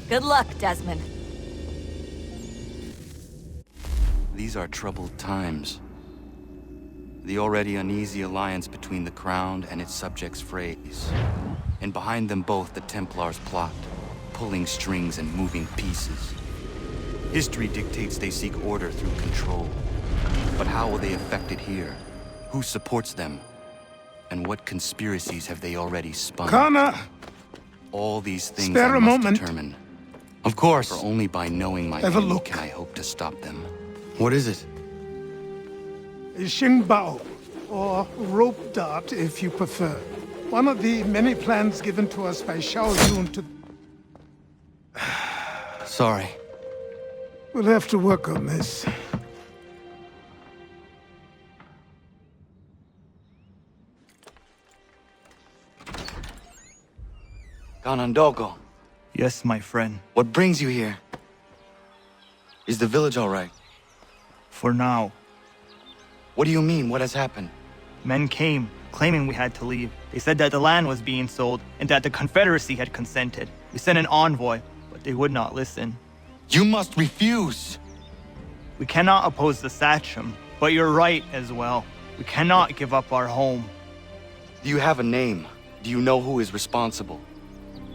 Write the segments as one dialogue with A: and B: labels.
A: Good luck, Desmond.
B: These are troubled times. The already uneasy alliance between the Crown and its subjects frays. And behind them both the Templars plot, pulling strings and moving pieces. History dictates they seek order through control. But how will they affect it here? Who supports them? And what conspiracies have they already spun?
C: Connor!
B: All these things
C: Spare
B: I
C: a
B: must
C: moment.
B: determine. Of course. For only by knowing my
C: Have a
B: enemy
C: look.
B: can I hope to stop them. What is it?
C: A Xingbao, or rope dart if you prefer. One of the many plans given to us by Xiao Yun to...
B: Sorry.
C: We'll have to work on this.
B: Ganondogo,
D: Yes, my friend.
B: what brings you here? Is the village all right?
D: For now.
B: What do you mean? What has happened?
D: Men came, claiming we had to leave. They said that the land was being sold, and that the Confederacy had consented. We sent an envoy, but they would not listen.
B: You must refuse!
D: We cannot oppose the Sachem, but you're right as well. We cannot give up our home.
B: Do you have a name? Do you know who is responsible?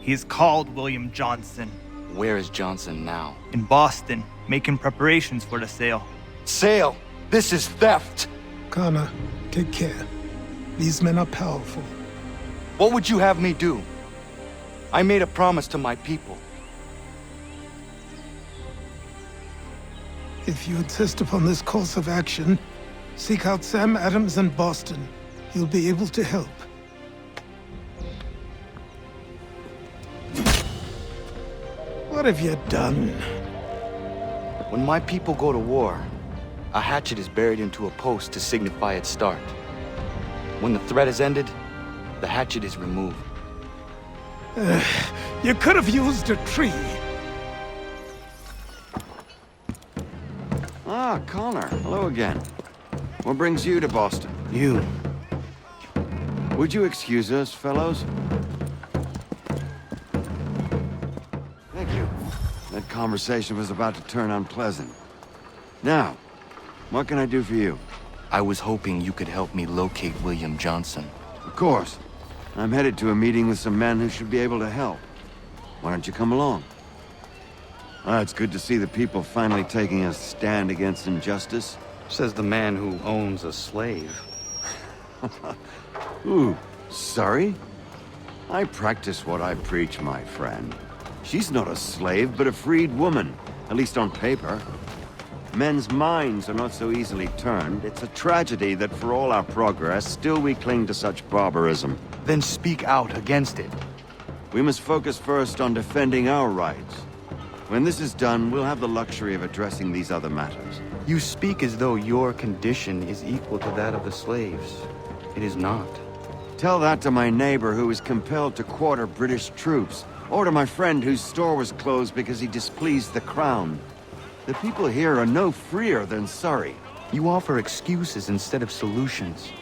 D: He is called William Johnson,
B: Where is Johnson now?
D: in Boston, making preparations for the sale.
B: Sale! This is theft!
C: Connor, take care. These men are powerful.
B: What would you have me do? I made a promise to my people.
C: If you insist upon this course of action, seek out Sam Adams in Boston. He'll be able to help. What have you done?
B: When my people go to war, a hatchet is buried into a post to signify its start. When the threat is ended, the hatchet is removed.
C: You could have used a tree.
E: Ah, Connor. Hello again. What brings you to Boston?
B: You.
E: Would you excuse us, fellows? Thank you. That conversation was about to turn unpleasant. Now, what can I do for you?
B: I was hoping you could help me locate William Johnson.
E: Of course. I'm headed to a meeting with some men who should be able to help. Why don't you come along? It's good to see the people finally taking a stand against injustice.
B: Says the man who owns a slave.
E: Ooh, sorry? I practice what I preach, my friend. She's not a slave, but a freed woman, at least on paper. Men's minds are not so easily turned. It's a tragedy that for all our progress, still we cling to such barbarism.
B: Then speak out against it.
E: We must focus first on defending our rights. When this is done, we'll have the luxury of addressing these other matters.
B: You speak as though your condition is equal to that of the slaves. It is not.
E: Tell that to my neighbor who was compelled to quarter British troops, or to my friend whose store was closed because he displeased the Crown. The people here are no freer than Surrey.
B: You offer excuses instead of solutions.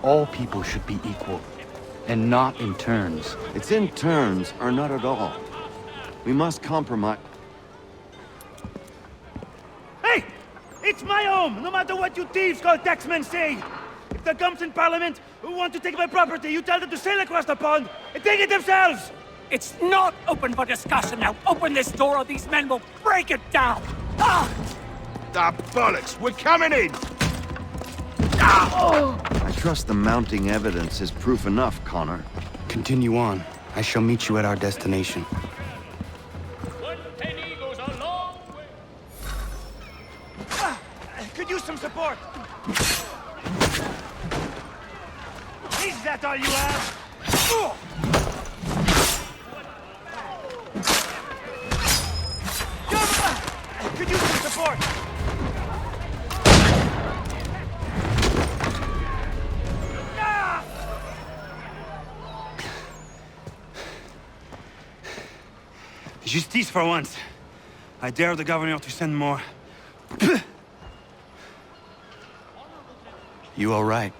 B: All people should be equal, and not in turns.
E: It's in turns, or not at all. We must compromise.
F: Hey! It's my home, no matter what you thieves called taxmen say! If the gums in Parliament who want to take my property, you tell them to sail across the pond and take it themselves!
G: It's not open for discussion now. Open this door or these men will break it down. Ah!
H: Ah, bollocks! We're coming in!
E: I trust the mounting evidence is proof enough, Connor.
B: Continue on. I shall meet you at our destination.
F: One penny goes a long way. Could use some support. Is that all you have? Could use some support. Justice for once. I dare the governor to send more.
B: You all right?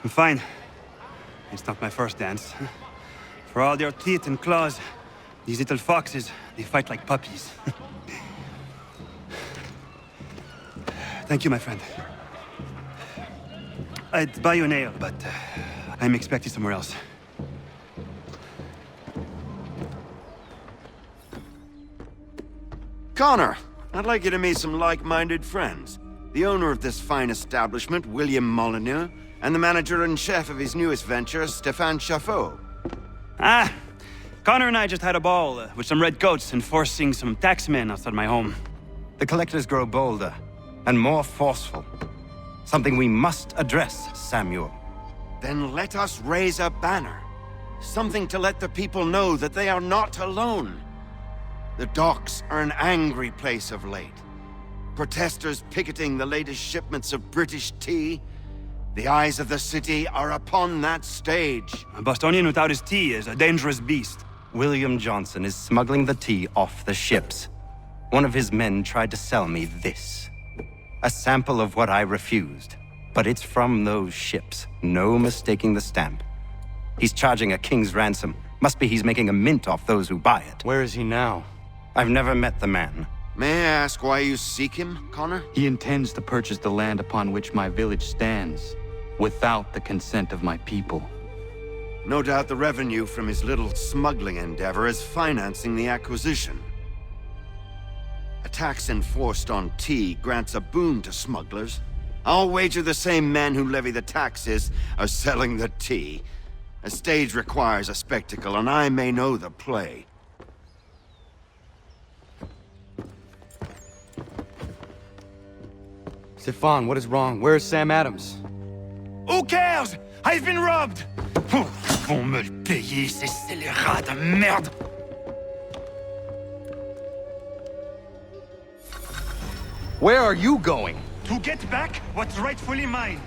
F: I'm fine. It's not my first dance. For all their teeth and claws, These little foxes, they fight like puppies. Thank you, my friend. I'd buy you an ale, but I'm expected somewhere else.
E: Connor, I'd like you to meet some like-minded friends. The owner of this fine establishment, William Molyneux, and the manager and chef of his newest venture, Stéphane Chaffeau.
F: Ah, Connor and I just had a ball with some red coats enforcing some taxmen outside my home.
A: The collectors grow bolder and more forceful. Something we must address, Samuel.
E: Then let us raise a banner. Something to let the people know that they are not alone. The docks are an angry place of late. Protesters picketing the latest shipments of British tea. The eyes of the city are upon that stage.
F: A Bostonian without his tea is a dangerous beast.
A: William Johnson is smuggling the tea off the ships. One of his men tried to sell me this. A sample of what I refused. But it's from those ships. No mistaking the stamp. He's charging a king's ransom. Must be he's making a mint off those who buy it.
B: Where is he now?
A: I've never met the man.
E: May I ask why you seek him, Connor?
B: He intends to purchase the land upon which my village stands, without the consent of my people.
E: No doubt the revenue from his little smuggling endeavor is financing the acquisition. A tax enforced on tea grants a boon to smugglers. I'll wager the same men who levy the taxes are selling the tea. A stage requires a spectacle, and I may know the play.
B: Stéphane, what is wrong? Where is Sam Adams?
F: Who cares? I've been robbed! Vont me le payer, ces scélérats de merde!
B: Where are you going?
F: To get back what's rightfully mine.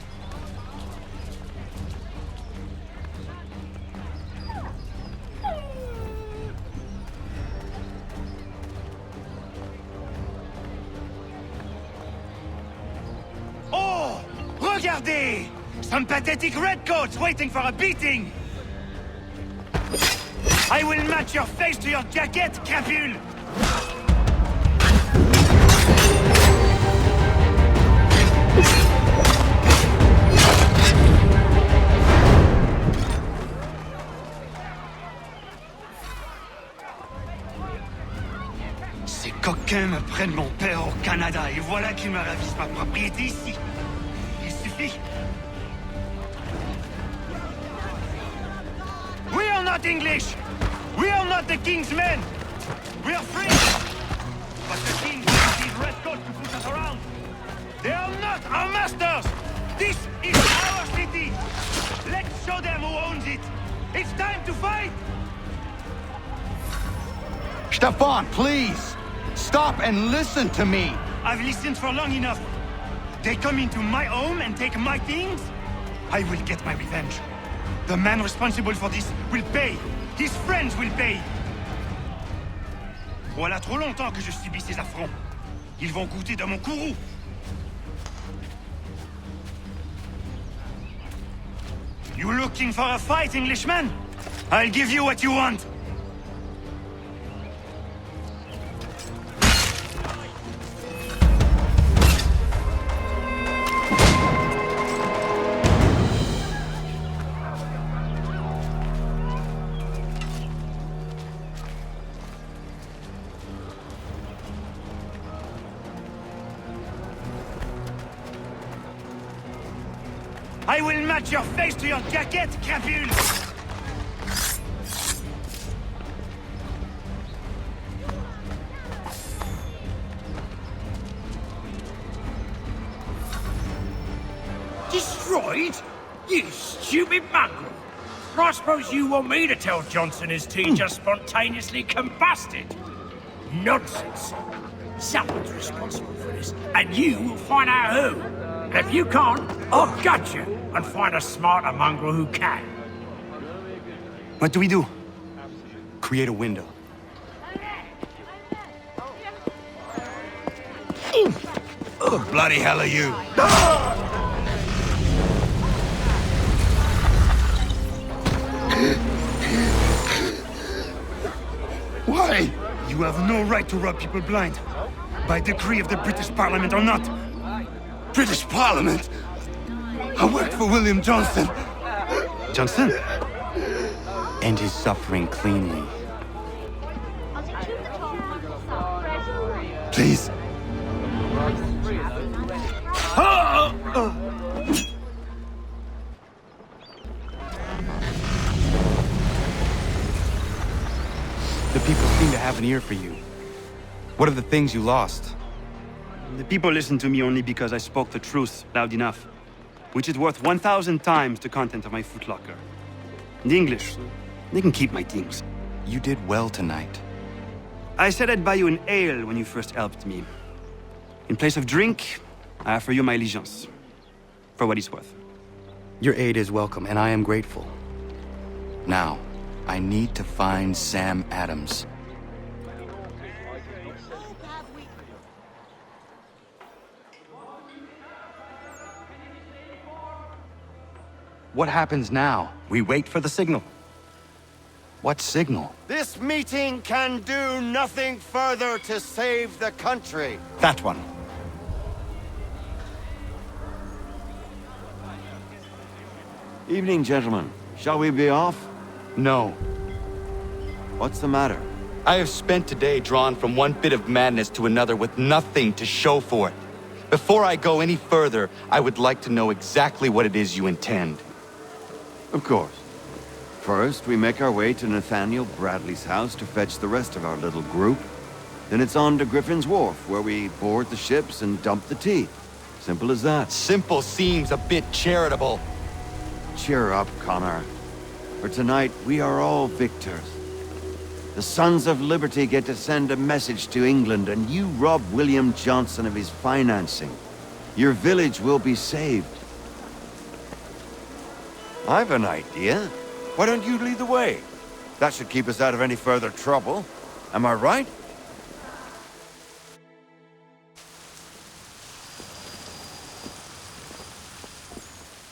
F: Oh! Regardez! Some pathetic redcoats waiting for a beating! I will match your face to your jacket, crapule! Ces coquins me prennent mon père au Canada et voilà qu'ils me ravissent ma propriété ici. Il suffit. We are not English! We are not the king's men! We are free! But the king wants these redcoats to push us around! They are not our masters! This is our city! Let's show them who owns it! It's time to fight!
B: Stéphane, please! Stop and listen to me!
F: I've listened for long enough. They come into my home and take my things? I will get my revenge. The man responsible for this will pay. His friends will pay. Voilà trop longtemps que je subis ces affronts. Ils vont goûter de mon courroux. You looking for a fight, Englishman? I'll give you what you want. I will match your face to your jacket, crapule!
G: Destroyed? You stupid mongrel! I suppose you want me to tell Johnson his tea just spontaneously combusted? Nonsense! Someone's responsible for this, and you will find out who. And if you can't, I'll gut you and find a smarter mongrel who can.
F: What do we do?
B: Create a window.
H: The bloody hell are you?
F: Why? You have no right to rob people blind. By decree of the British Parliament or not.
H: British Parliament? I worked for William Johnson.
B: Johnson? End his suffering cleanly.
H: Please.
B: The people seem to have an ear for you. What are the things you lost?
I: The people listen to me only because I spoke the truth loud enough, which is worth 1,000 times the content of my footlocker. The English, they can keep my things.
B: You did well tonight.
I: I said I'd buy you an ale when you first helped me. In place of drink, I offer you my allegiance. For what it's worth.
B: Your aid is welcome, and I am grateful. Now, I need to find Sam Adams. What happens now?
A: We wait for the signal.
B: What signal?
E: This meeting can do nothing further to save the country.
A: That one.
E: Evening, gentlemen. Shall we be off?
B: No.
E: What's the matter?
B: I have spent today drawn from one bit of madness to another with nothing to show for it. Before I go any further, I would like to know exactly what it is you intend.
E: Of course. First, we make our way to Nathaniel Bradley's house to fetch the rest of our little group. Then it's on to Griffin's Wharf, where we board the ships and dump the tea. Simple as that.
B: Simple seems a bit charitable.
E: Cheer up, Connor. For tonight, we are all victors. The Sons of Liberty get to send a message to England, and you rob William Johnson of his financing. Your village will be saved. I've an idea. Why don't you lead the way? That should keep us out of any further trouble. Am I right?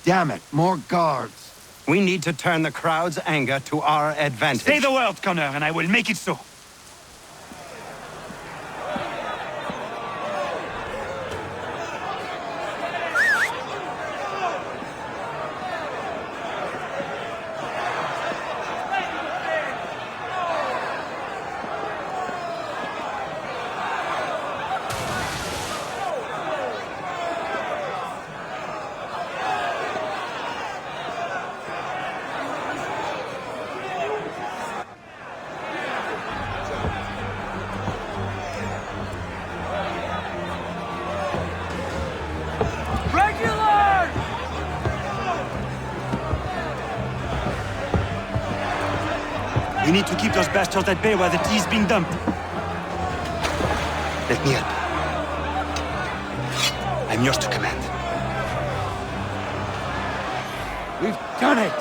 E: Damn it, more guards.
A: We need to turn the crowd's anger to our advantage.
F: Say the word, Connor, and I will make it so.
I: We need to keep those bastards at bay while the tea is being dumped.
B: Let me help. I'm yours to command.
E: We've done it!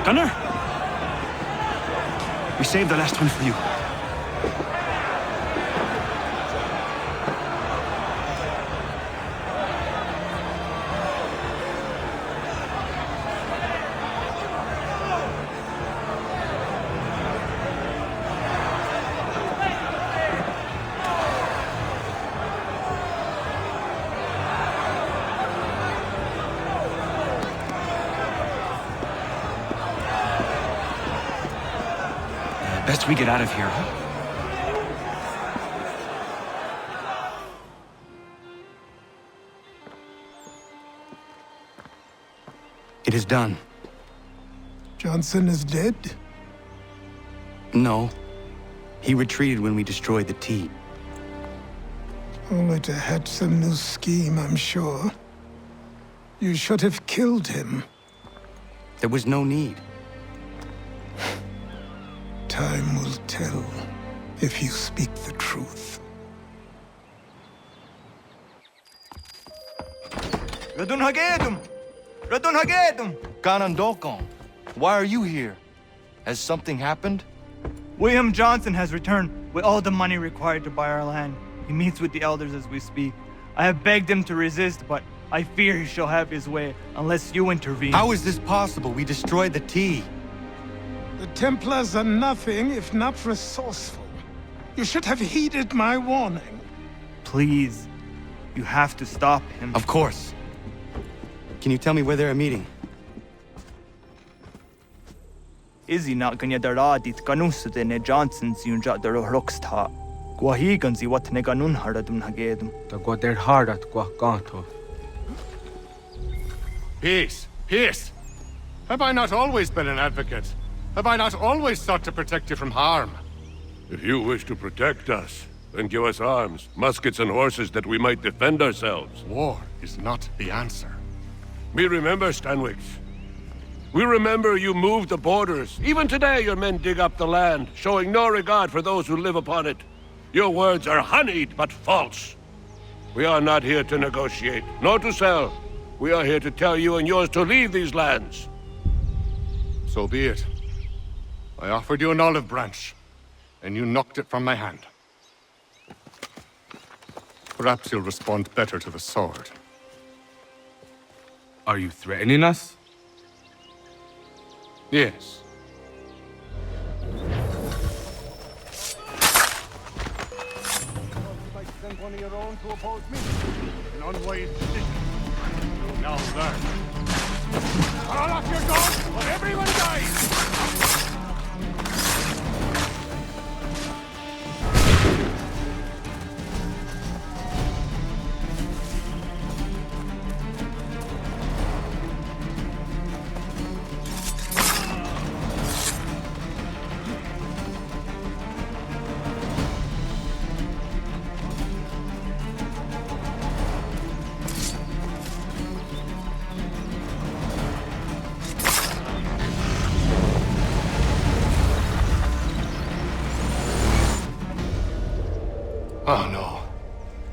I: Connor? We saved the last one for you. Best we get out of here.
B: It is done.
C: Johnson is dead?
B: No. He retreated when we destroyed the tea.
C: Only to hatch some new scheme, I'm sure. You should have killed him.
B: There was no need.
C: Time will tell if you speak the truth.
D: Radun Hagedum! Radun Hagedum!
B: Ganandokon, why are you here? Has something happened?
D: William Johnson has returned with all the money required to buy our land. He meets with the elders as we speak. I have begged him to resist, but I fear he shall have his way unless you intervene.
B: How is this possible? We destroyed the tea.
C: The Templars are nothing if not resourceful. You should have heeded my warning.
D: Please, you have to stop him.
B: Of course. Can you tell me where they're meeting?
D: Izzy not gonna daradit ganusade ne Johnson's yunja daro rocksta. Guahiganzi what ne ganun haradum hagedum.
J: The goder hardat guakanto.
H: Peace! Peace! Have I not always been an advocate? Have I not always sought to protect you from harm?
K: If you wish to protect us, then give us arms, muskets and horses that we might defend ourselves.
H: War is not the answer.
K: We remember, Stanwix. We remember you moved the borders. Even today your men dig up the land, showing no regard for those who live upon it. Your words are honeyed, but false. We are not here to negotiate, nor to sell. We are here to tell you and yours to leave these lands.
H: So be it. I offered you an olive branch, and you knocked it from my hand. Perhaps you'll respond better to the sword.
J: Are you threatening us?
H: Yes. Send one of your own to oppose me. An unwise decision. You'll now learn. Call off your dogs, or everyone dies! Oh no.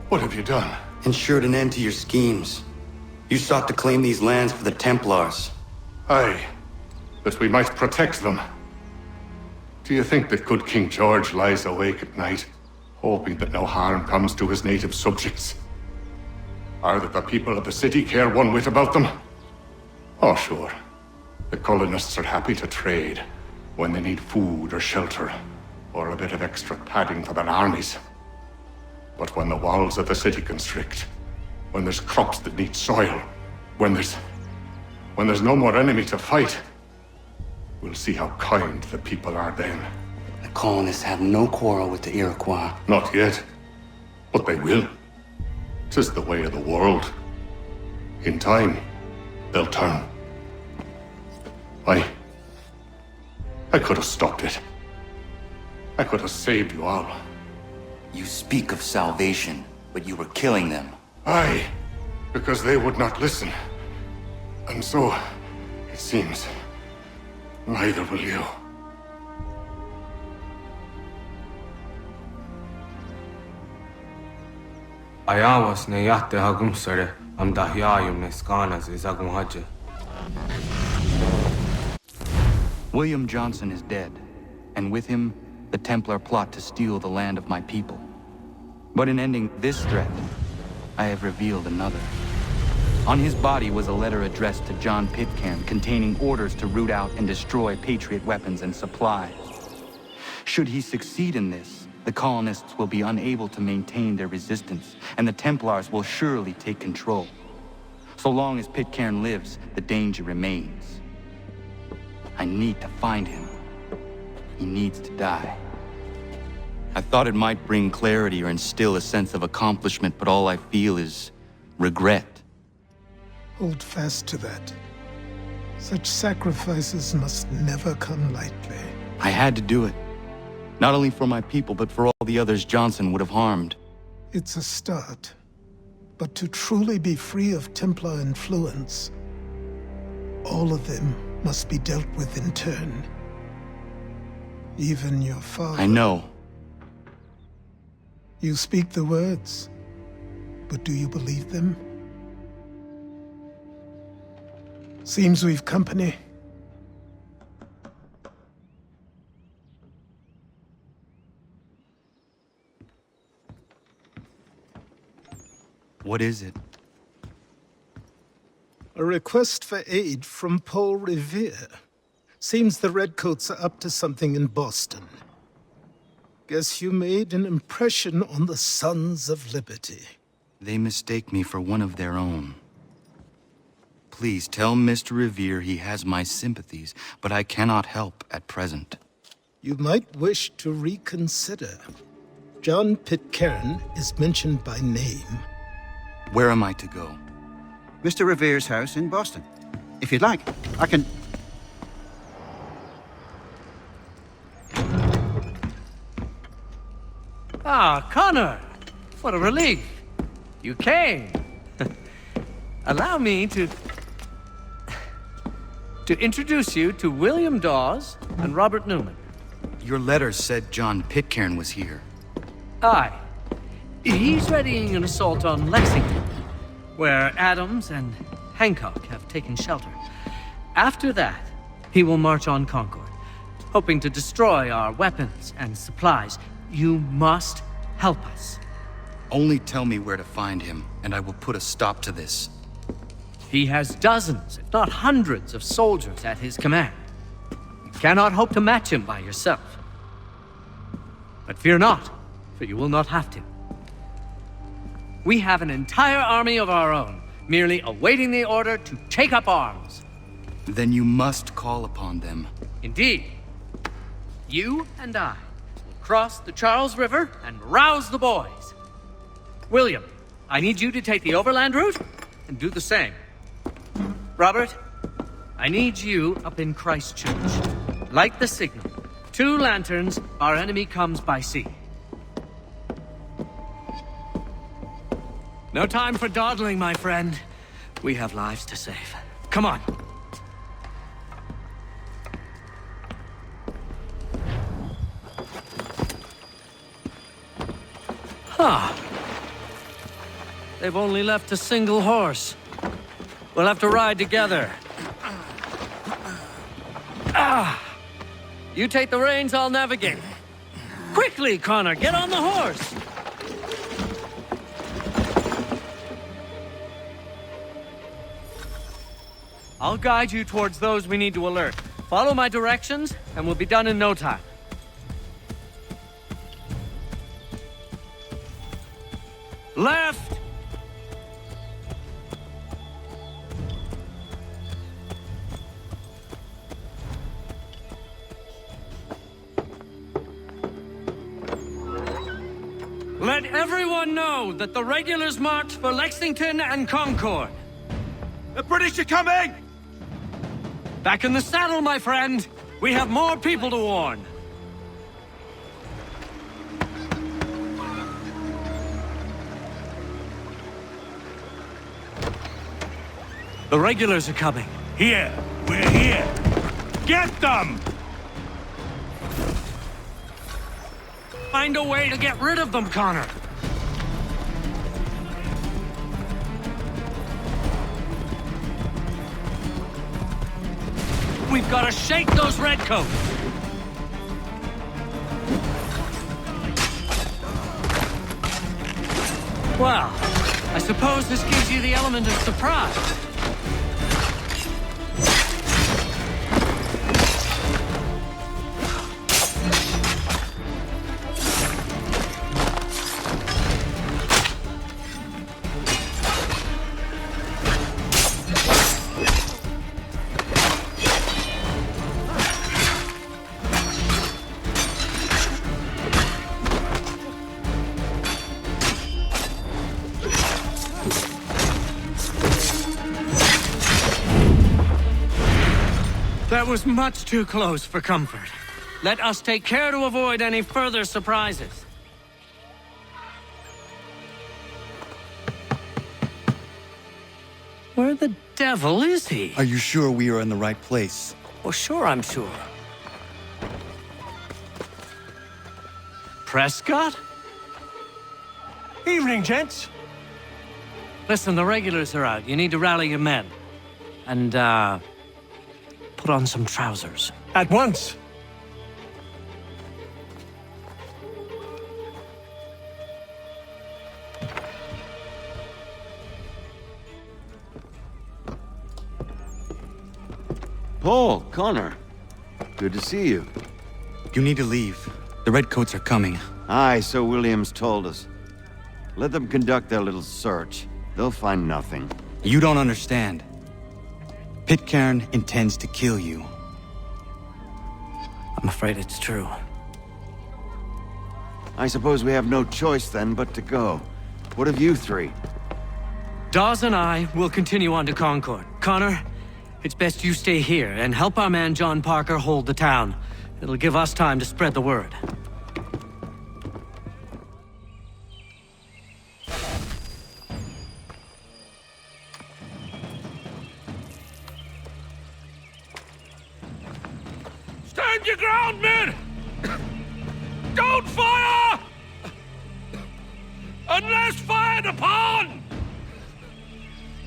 H: What have you done?
B: Ensured an end to your schemes. You sought to claim these lands for the Templars.
H: Aye, that we might protect them. Do you think that good King George lies awake at night, hoping that no harm comes to his native subjects? Or that the people of the city care one whit about them? Oh, sure. The colonists are happy to trade when they need food or shelter, or a bit of extra padding for their armies. But when the walls of the city constrict, when there's crops that need soil, when there's no more enemy to fight, we'll see how kind the people are then.
B: The colonists have no quarrel with the Iroquois.
H: Not yet, but they will. 'Tis the way of the world. In time, they'll turn. I could have stopped it. I could have saved you all.
B: You speak of salvation, but you were killing them.
H: Aye, because they would not listen. And so, it seems, neither will you.
J: Ayawas ne yatte hagumsare am dahyayum ne skanas izagum haje.
B: William Johnson is dead, and with him, the Templar plot to steal the land of my people. But in ending this threat, I have revealed another. On his body was a letter addressed to John Pitcairn containing orders to root out and destroy Patriot weapons and supplies. Should he succeed in this, the colonists will be unable to maintain their resistance, and the Templars will surely take control. So long as Pitcairn lives, the danger remains. I need to find him. He needs to die. I thought it might bring clarity or instill a sense of accomplishment, but all I feel is regret.
C: Hold fast to that. Such sacrifices must never come lightly.
B: I had to do it. Not only for my people, but for all the others Johnson would have harmed.
C: It's a start. But to truly be free of Templar influence, all of them must be dealt with in turn. Even your father.
B: I know.
C: You speak the words, but do you believe them? Seems we've company.
B: What is it?
C: A request for aid from Paul Revere. Seems the Redcoats are up to something in Boston. Guess you made an impression on the Sons of Liberty.
B: They mistake me for one of their own. Please tell Mr. Revere he has my sympathies, but I cannot help at present.
C: You might wish to reconsider. John Pitcairn is mentioned by name.
B: Where am I to go?
L: Mr. Revere's house in Boston. If you'd like, I can...
M: Ah, Connor! What a relief! You came! Allow me to introduce you to William Dawes and Robert Newman.
B: Your letter said John Pitcairn was here.
M: Aye. He's readying an assault on Lexington, where Adams and Hancock have taken shelter. After that, he will march on Concord, hoping to destroy our weapons and supplies. You must help us.
B: Only tell me where to find him, and I will put a stop to this.
M: He has dozens, if not hundreds, of soldiers at his command. You cannot hope to match him by yourself. But fear not, for you will not have to. We have an entire army of our own, merely awaiting the order to take up arms.
B: Then you must call upon them.
M: Indeed. You and I will cross the Charles River and rouse the boys. William, I need you to take the overland route and do the same. Robert, I need you up in Christchurch. Light the signal. 2 lanterns, our enemy comes by sea. No time for dawdling, my friend. We have lives to save. Come on. Huh. They've only left a single horse. We'll have to ride together. You take the reins, I'll navigate. Quickly, Connor, get on the horse! I'll guide you towards those we need to alert. Follow my directions, and we'll be done in no time. Left! Let everyone know that the regulars marched for Lexington and Concord.
F: The British are coming!
M: Back in the saddle, my friend. We have more people to warn. The regulars are coming.
F: Here! We're here! Get them!
M: Find a way to get rid of them, Connor. We've got to shake those redcoats. Well, I suppose this gives you the element of surprise. That was much too close for comfort. Let us take care to avoid any further surprises. Where the devil is he?
B: Are you sure we are in the right place?
M: Oh, sure, I'm sure. Prescott?
F: Evening, gents.
M: Listen, the regulars are out. You need to rally your men. And, put on some trousers.
F: At once.
E: Paul, Connor. Good to see you.
B: You need to leave. The Redcoats are coming.
E: Aye, so Williams told us. Let them conduct their little search. They'll find nothing.
B: You don't understand. Pitcairn intends to kill you.
M: I'm afraid it's true.
E: I suppose we have no choice then but to go. What of you three?
M: Dawes and I will continue on to Concord. Connor, it's best you stay here and help our man John Parker hold the town. It'll give us time to spread the word.
K: Stand your ground, men! Don't fire! Unless fired upon!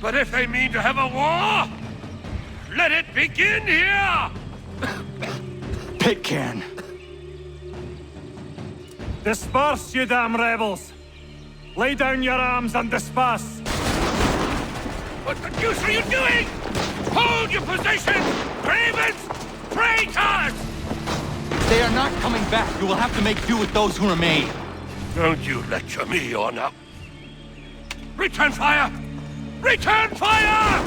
K: But if they mean to have a war, let it begin here!
B: Pitcairn!
D: Disperse, you damn rebels! Lay down your arms and disperse!
K: What the deuce are you doing? Hold your position! Ravens! Traitors!
B: They are not coming back. You will have to make do with those who remain.
K: Don't you lecture me on up. Return fire! Return fire!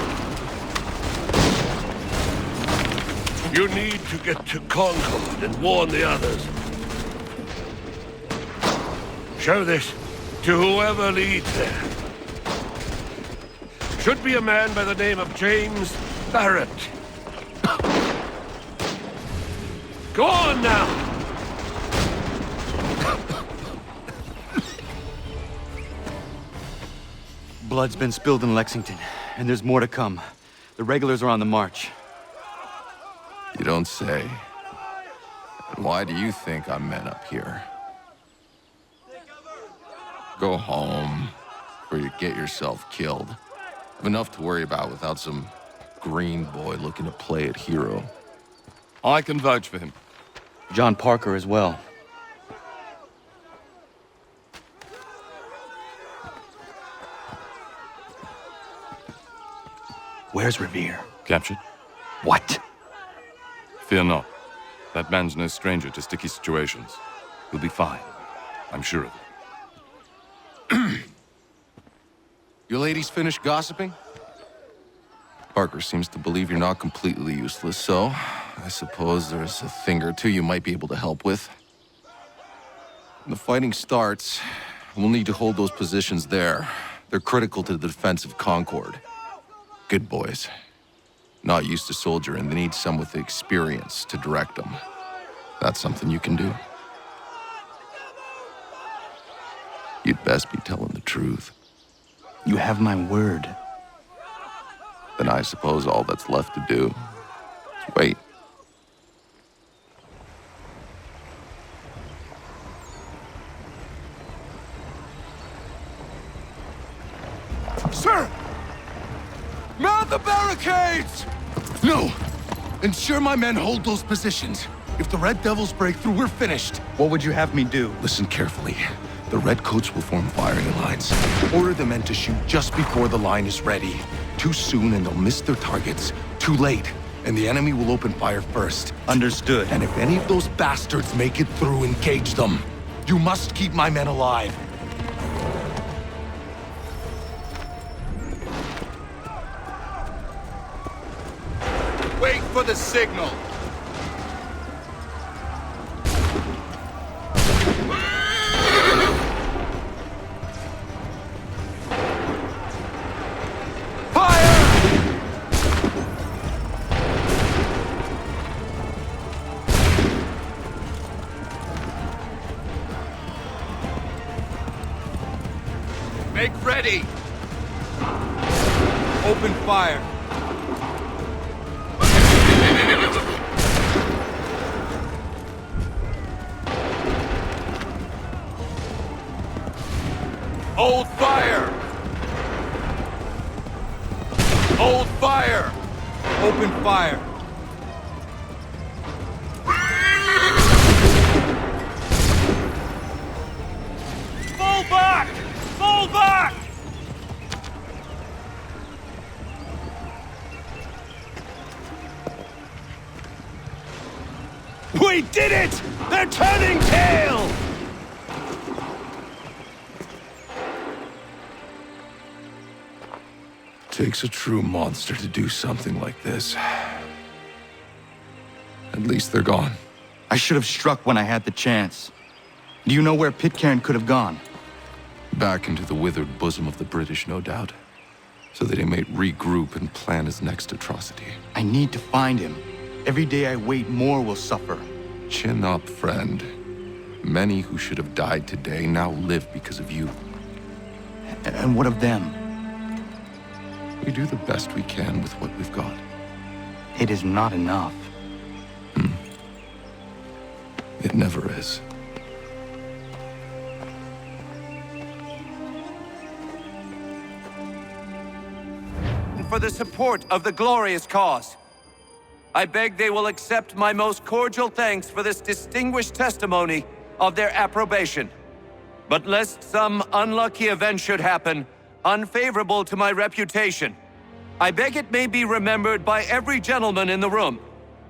K: You need to get to Concord and warn the others. Show this to whoever leads there. Should be a man by the name of James Barrett. Go on now!
B: Blood's been spilled in Lexington, and there's more to come. The regulars are on the march.
N: You don't say. And why do you think I'm men up here? Go home, or you get yourself killed. Have enough to worry about without some green boy looking to play at hero. I can vouch for him.
B: John Parker as well. Where's Revere?
N: Captured?
B: What?
N: Fear not. That man's no stranger to sticky situations. He'll be fine. I'm sure of it. You ladies finished gossiping? Parker seems to believe you're not completely useless, so I suppose there's a thing or two you might be able to help with. When the fighting starts, we'll need to hold those positions there. They're critical to the defense of Concord. Good boys. Not used to soldiering, they need some with the experience to direct them. That's something you can do. You'd best be telling the truth.
B: You have my word.
N: Then I suppose all that's left to do is wait.
K: Sir! Mount the barricades!
N: No! Ensure my men hold those positions. If the Red Devils break through, we're finished.
B: What would you have me do?
N: Listen carefully. The Redcoats will form firing lines. Order the men to shoot just before the line is ready. Too soon and they'll miss their targets. Too late, and the enemy will open fire first.
B: Understood.
N: And if any of those bastards make it through, engage them. You must keep my men alive.
K: Wait for the signal! Make ready! Open fire! Hold fire! Hold fire!
D: Open fire. Fall back! Fall back!
F: did it! They're turning tail!
N: Takes a true monster to do something like this. At least they're gone.
B: I should have struck when I had the chance. Do you know where Pitcairn could have gone?
N: Back into the withered bosom of the British, no doubt. So that he may regroup and plan his next atrocity.
B: I need to find him. Every day I wait, more will suffer.
N: Chin up, friend. Many who should have died today now live because of you.
B: And what of them?
N: We do the best we can with what we've got.
B: It is not enough.
N: It never is.
F: For the support of the glorious cause. I beg they will accept my most cordial thanks for this distinguished testimony of their approbation. But lest some unlucky event should happen, unfavorable to my reputation, I beg it may be remembered by every gentleman in the room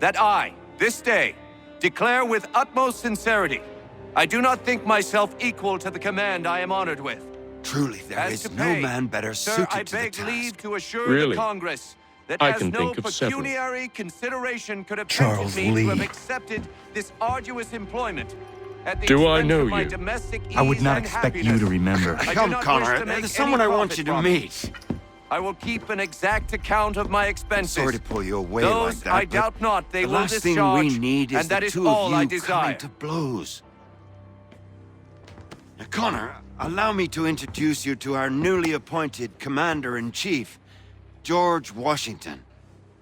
F: that I, this day, declare with utmost sincerity, I do not think myself equal to the command I am honored with.
E: Truly, there is no man better
F: Sir,
E: suited
F: I
E: to the
F: beg
E: task.
F: leave to assure
N: Really?
F: the Congress that
N: I
F: as
N: can
F: no
N: think of several.
F: pecuniary consideration could have
B: Charles
F: tempted me
B: Lee.
F: to have accepted this arduous employment at the
N: Do I
F: expense
N: know
F: of my
N: you?
F: domestic
B: I would
F: ease
B: not
F: and
B: expect you
F: happiness.
B: to remember.
F: I do
E: Come,
F: not wish
E: Connor.
F: to make
E: There's someone I
F: any
E: want you to
F: profit from it.
E: meet.
F: I will keep an exact account of my expenses.
E: Sorry to pull you away
F: Those,
E: like that,
F: I
E: but
F: doubt not they
E: the
F: will
E: last thing
F: discharge,
E: we need is
F: and that
E: the
F: is
E: two
F: all
E: of
F: I
E: you
F: desire.
E: coming to blows. Now, Connor, allow me to introduce you to our newly appointed Commander-in-Chief, George Washington.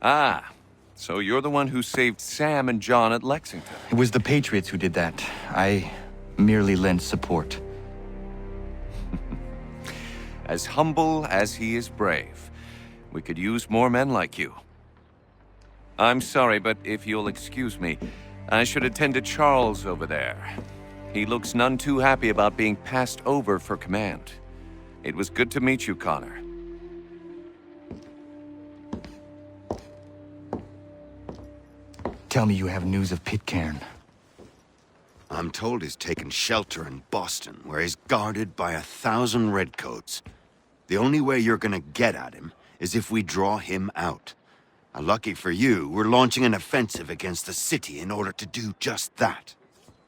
F: Ah, so you're the one who saved Sam and John at Lexington.
B: It was the Patriots who did that. I merely lent support.
F: As humble as he is brave. We could use more men like you. I'm sorry, but if you'll excuse me, I should attend to Charles over there. He looks none too happy about being passed over for command. It was good to meet you, Connor.
B: Tell me you have news of Pitcairn.
E: I'm told he's taken shelter in Boston, where he's guarded by 1,000 redcoats. The only way you're gonna get at him is if we draw him out. And lucky for you, we're launching an offensive against the city in order to do just that.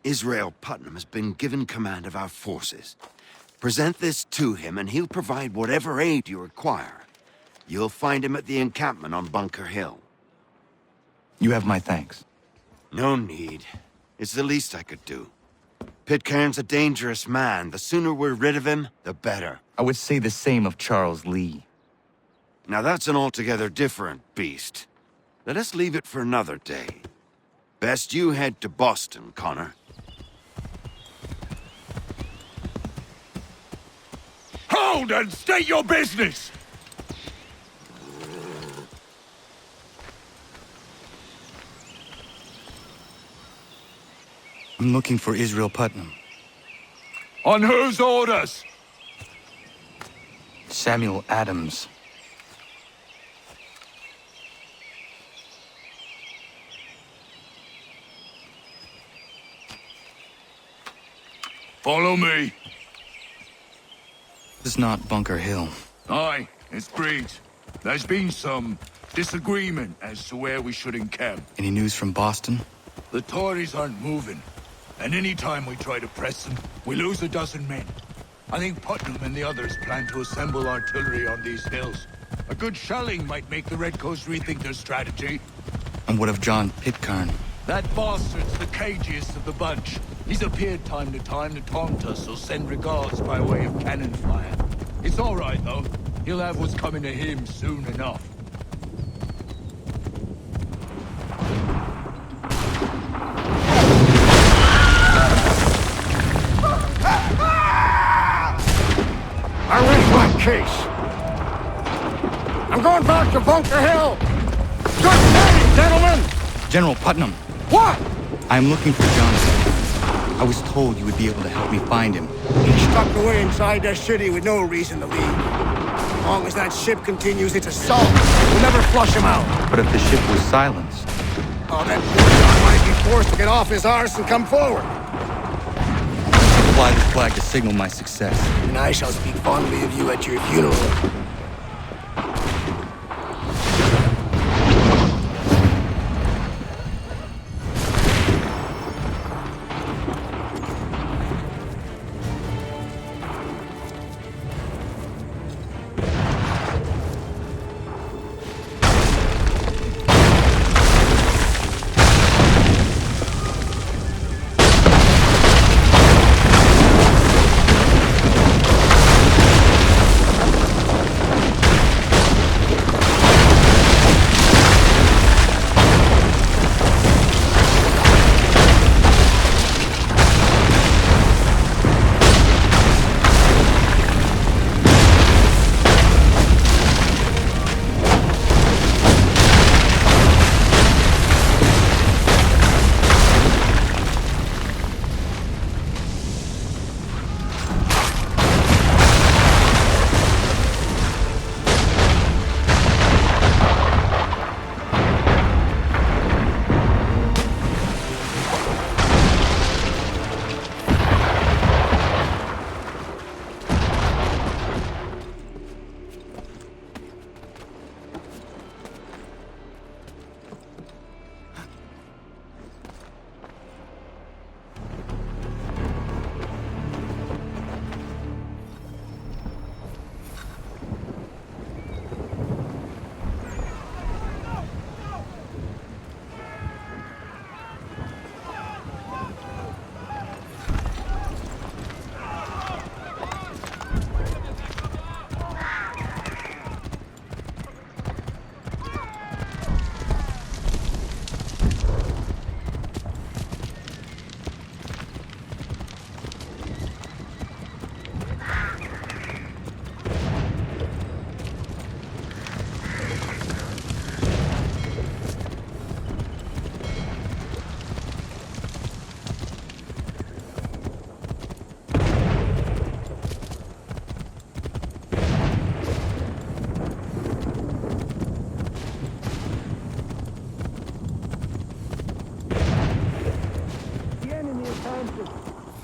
E: Israel Putnam has been given command of our forces. Present this to him and he'll provide whatever aid you require. You'll find him at the encampment on Bunker Hill.
B: You have my thanks.
E: No need. It's the least I could do. Pitcairn's a dangerous man. The sooner we're rid of him, the better.
B: I would say the same of Charles Lee.
E: Now that's an altogether different beast. Let us leave it for another day. Best you head to Boston, Connor.
K: Hold and state your business!
B: I'm looking for Israel Putnam.
K: On whose orders?
B: Samuel Adams.
K: Follow me.
B: This is not Bunker Hill.
K: Aye, it's Breed. There's been some disagreement as to where we should encamp.
B: Any news from Boston?
K: The Tories aren't moving, and any time we try to press them, we lose a dozen men. I think Putnam and the others plan to assemble artillery on these hills. A good shelling might make the Redcoats rethink their strategy.
B: And what of John Pitcairn?
K: That bastard's the cagiest of the bunch. He's appeared time to taunt us or send regards by way of cannon fire. It's all right, though. He'll have what's coming to him soon enough.
O: I rest my case. I'm going back to Bunker Hill. Good morning, gentlemen.
B: General Putnam.
O: What?
B: I'm looking for Johnson. I was told you would be able to help me find him.
O: He's stuck away inside the city with no reason to leave. As long as that ship continues its assault, we'll never flush him out.
B: But if the ship was silenced?
O: Oh, that poor John might be be forced to get off his arse and come forward.
B: Fly this flag to signal my success.
O: And I shall speak fondly of you at your funeral.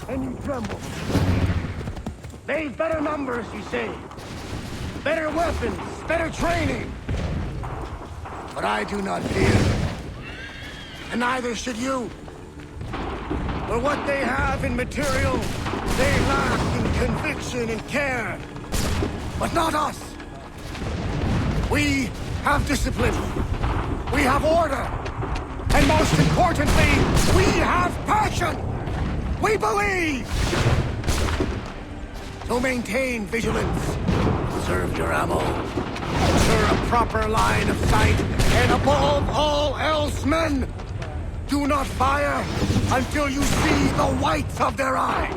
O: And you tremble. They've better numbers, you say. Better weapons, better training. But I do not fear. And neither should you. For what they have in material, they lack in conviction and care. But not us. We have discipline. We have order. And most importantly, we have passion. We believe! So maintain vigilance. Preserve your ammo. Ensure a proper line of sight. And above all else, men, do not fire until you see the whites of their eyes.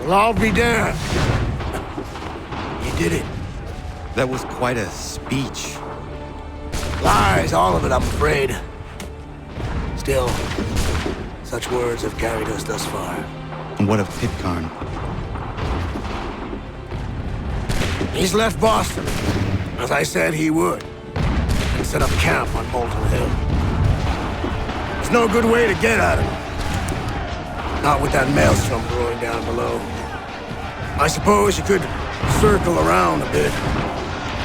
O: Well, I'll be damned. You did it.
B: That was quite a speech.
O: Lies, all of it, I'm afraid. Still, such words have carried us thus far.
B: And what of Pitcairn?
O: He's left Boston, as I said he would, and set up camp on Molten Hill. There's no good way to get at him. Not with that maelstrom brewing down below. I suppose you could circle around a bit,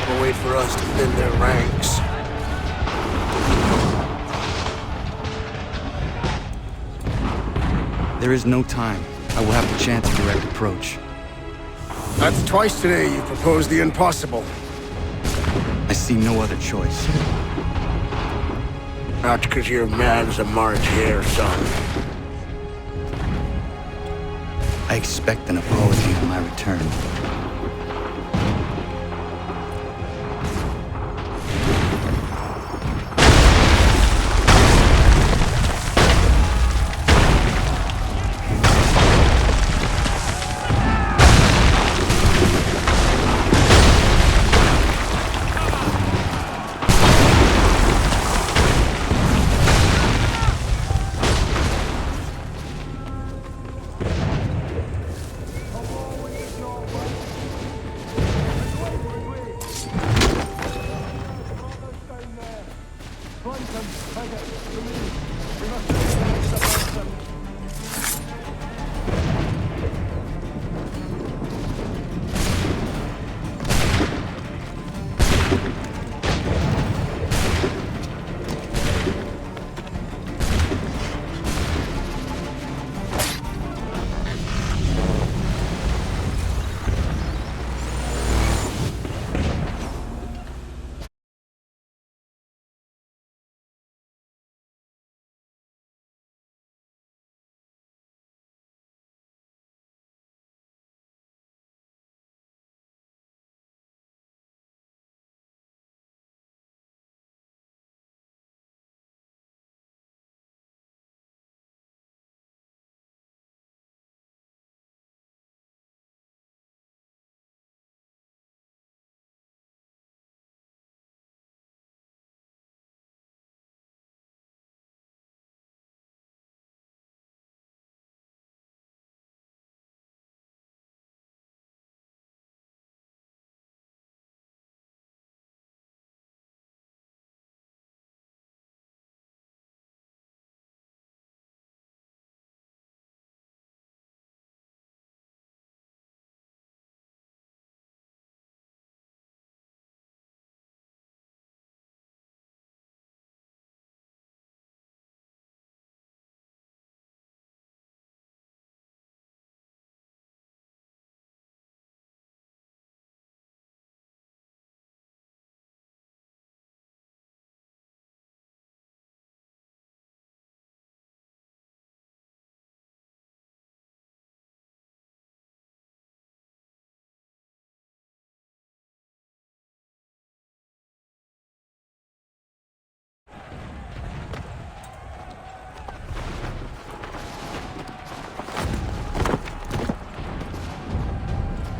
O: or wait for us to thin their ranks.
B: There is no time. I will have to chance a direct approach.
O: That's twice today you proposed the impossible.
B: I see no other choice.
O: Not because you're mad as a March hare, son.
B: I expect an apology on my return.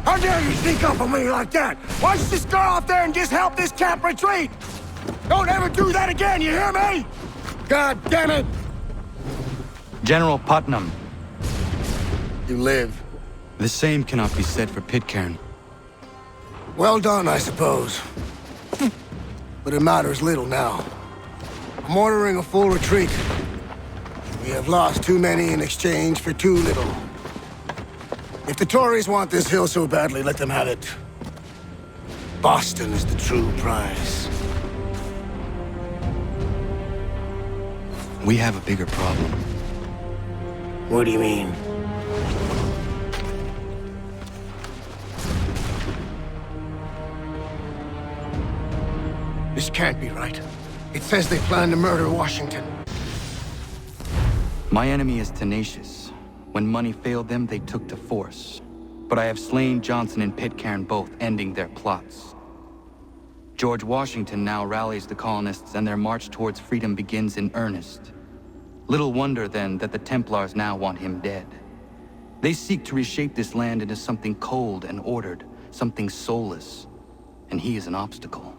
O: How dare you sneak up on me like that? Why don't you just go out there and just help this camp retreat? Don't ever do that again, you hear me? God damn it!
B: General Putnam.
O: You live.
B: The same cannot be said for Pitcairn.
O: Well done, I suppose. But it matters little now. I'm ordering a full retreat. We have lost too many in exchange for too little. If the Tories want this hill so badly, let them have it. Boston is the true prize.
B: We have a bigger problem.
O: What do you mean? This can't be right. It says they plan to murder Washington.
B: My enemy is tenacious. When money failed them, they took to force. But I have slain Johnson and Pitcairn both, ending their plots. George Washington now rallies the colonists, and their march towards freedom begins in earnest. Little wonder, then, that the Templars now want him dead. They seek to reshape this land into something cold and ordered, something soulless. And he is an obstacle.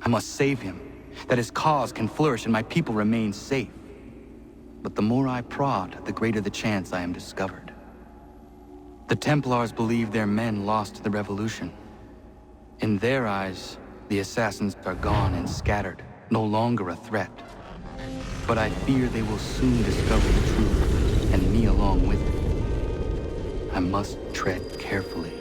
B: I must save him, that his cause can flourish and my people remain safe. But the more I prod, the greater the chance I am discovered. The Templars believe their men lost the revolution. In their eyes, the assassins are gone and scattered, no longer a threat. But I fear they will soon discover the truth, and me along with it. I must tread carefully.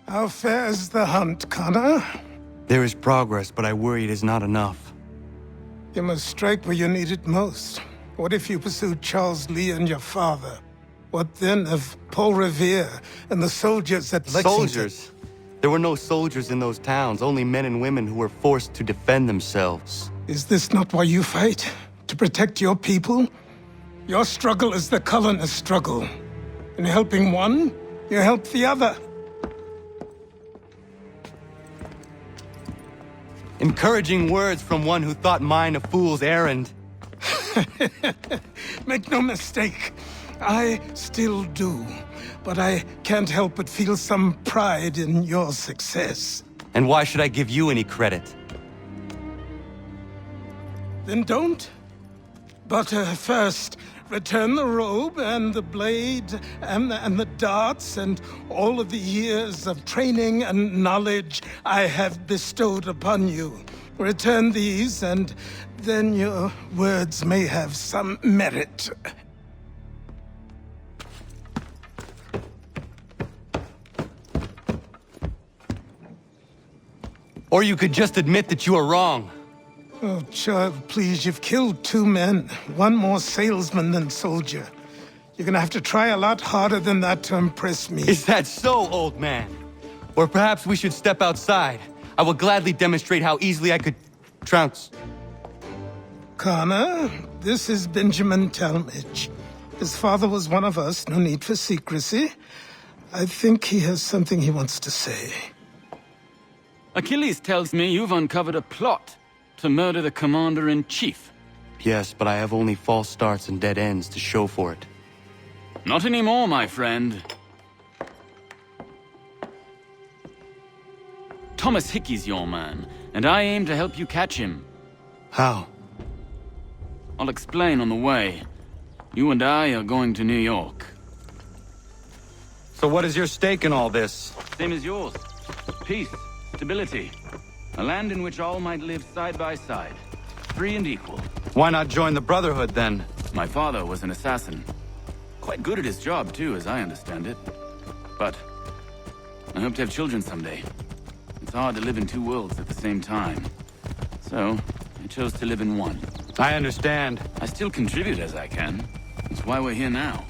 C: How fares the hunt, Connor?
B: There is progress, but I worry it is not enough.
C: You must strike where you need it most. What if you pursued Charles Lee and your father? What then of Paul Revere and the soldiers at Lexington?
B: Soldiers? There were no soldiers in those towns, only men and women who were forced to defend themselves.
C: Is this not why you fight? To protect your people? Your struggle is the colonists' struggle. In helping one, you help the other.
B: Encouraging words from one who thought mine a fool's errand.
C: Make no mistake, I still do. But I can't help but feel some pride in your success.
B: And why should I give you any credit?
C: Then don't. But first, Return the robe and the blade and the darts and all of the years of training and knowledge I have bestowed upon you. Return these, and then your words may have some merit.
B: Or you could just admit that you are wrong.
C: Oh, child, please, you've killed 2 men. One more salesman than soldier. You're gonna have to try a lot harder than that to impress me.
B: Is that so, old man? Or perhaps we should step outside. I will gladly demonstrate how easily I could trounce.
C: Connor, this is Benjamin Talmadge. His father was one of us, no need for secrecy. I think he has something he wants to say.
P: Achilles tells me you've uncovered a plot to murder the commander-in-chief.
B: Yes, but I have only false starts and dead ends to show for it.
P: Not anymore, my friend. Thomas Hickey's your man, and I aim to help you catch him.
B: How?
P: I'll explain on the way. You and I are going to New York.
B: So what is your stake in all this?
P: Same as yours. Peace, stability. A land in which all might live side by side. Free and equal.
B: Why not join the Brotherhood, then?
P: My father was an assassin. Quite good at his job, too, as I understand it. But I hope to have children someday. It's hard to live in 2 worlds at the same time. So, I chose to live in one.
B: I understand.
P: I still contribute as I can. That's why we're here now.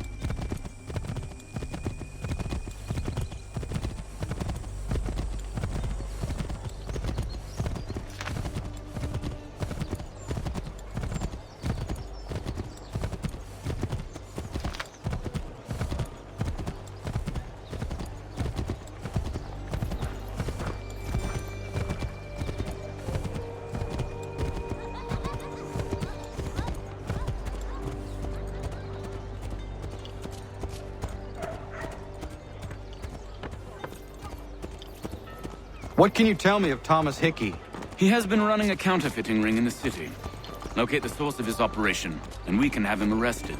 B: What can you tell me of Thomas Hickey?
P: He has been running a counterfeiting ring in the city. Locate the source of his operation, and we can have him arrested.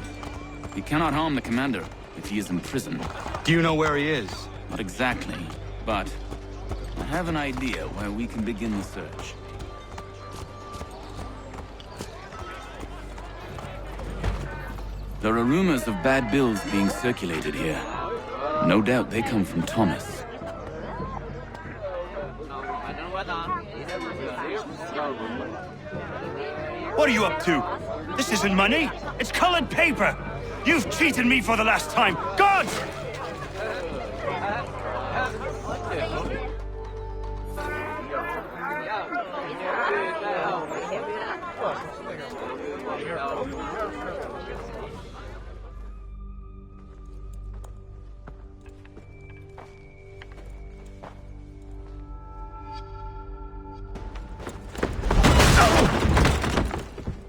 P: He cannot harm the commander if he is in prison.
B: Do you know where he is?
P: Not exactly, but I have an idea where we can begin the search. There are rumors of bad bills being circulated here. No doubt they come from Thomas.
F: What are you up to? This isn't money. It's colored paper. You've cheated me for the last time. God!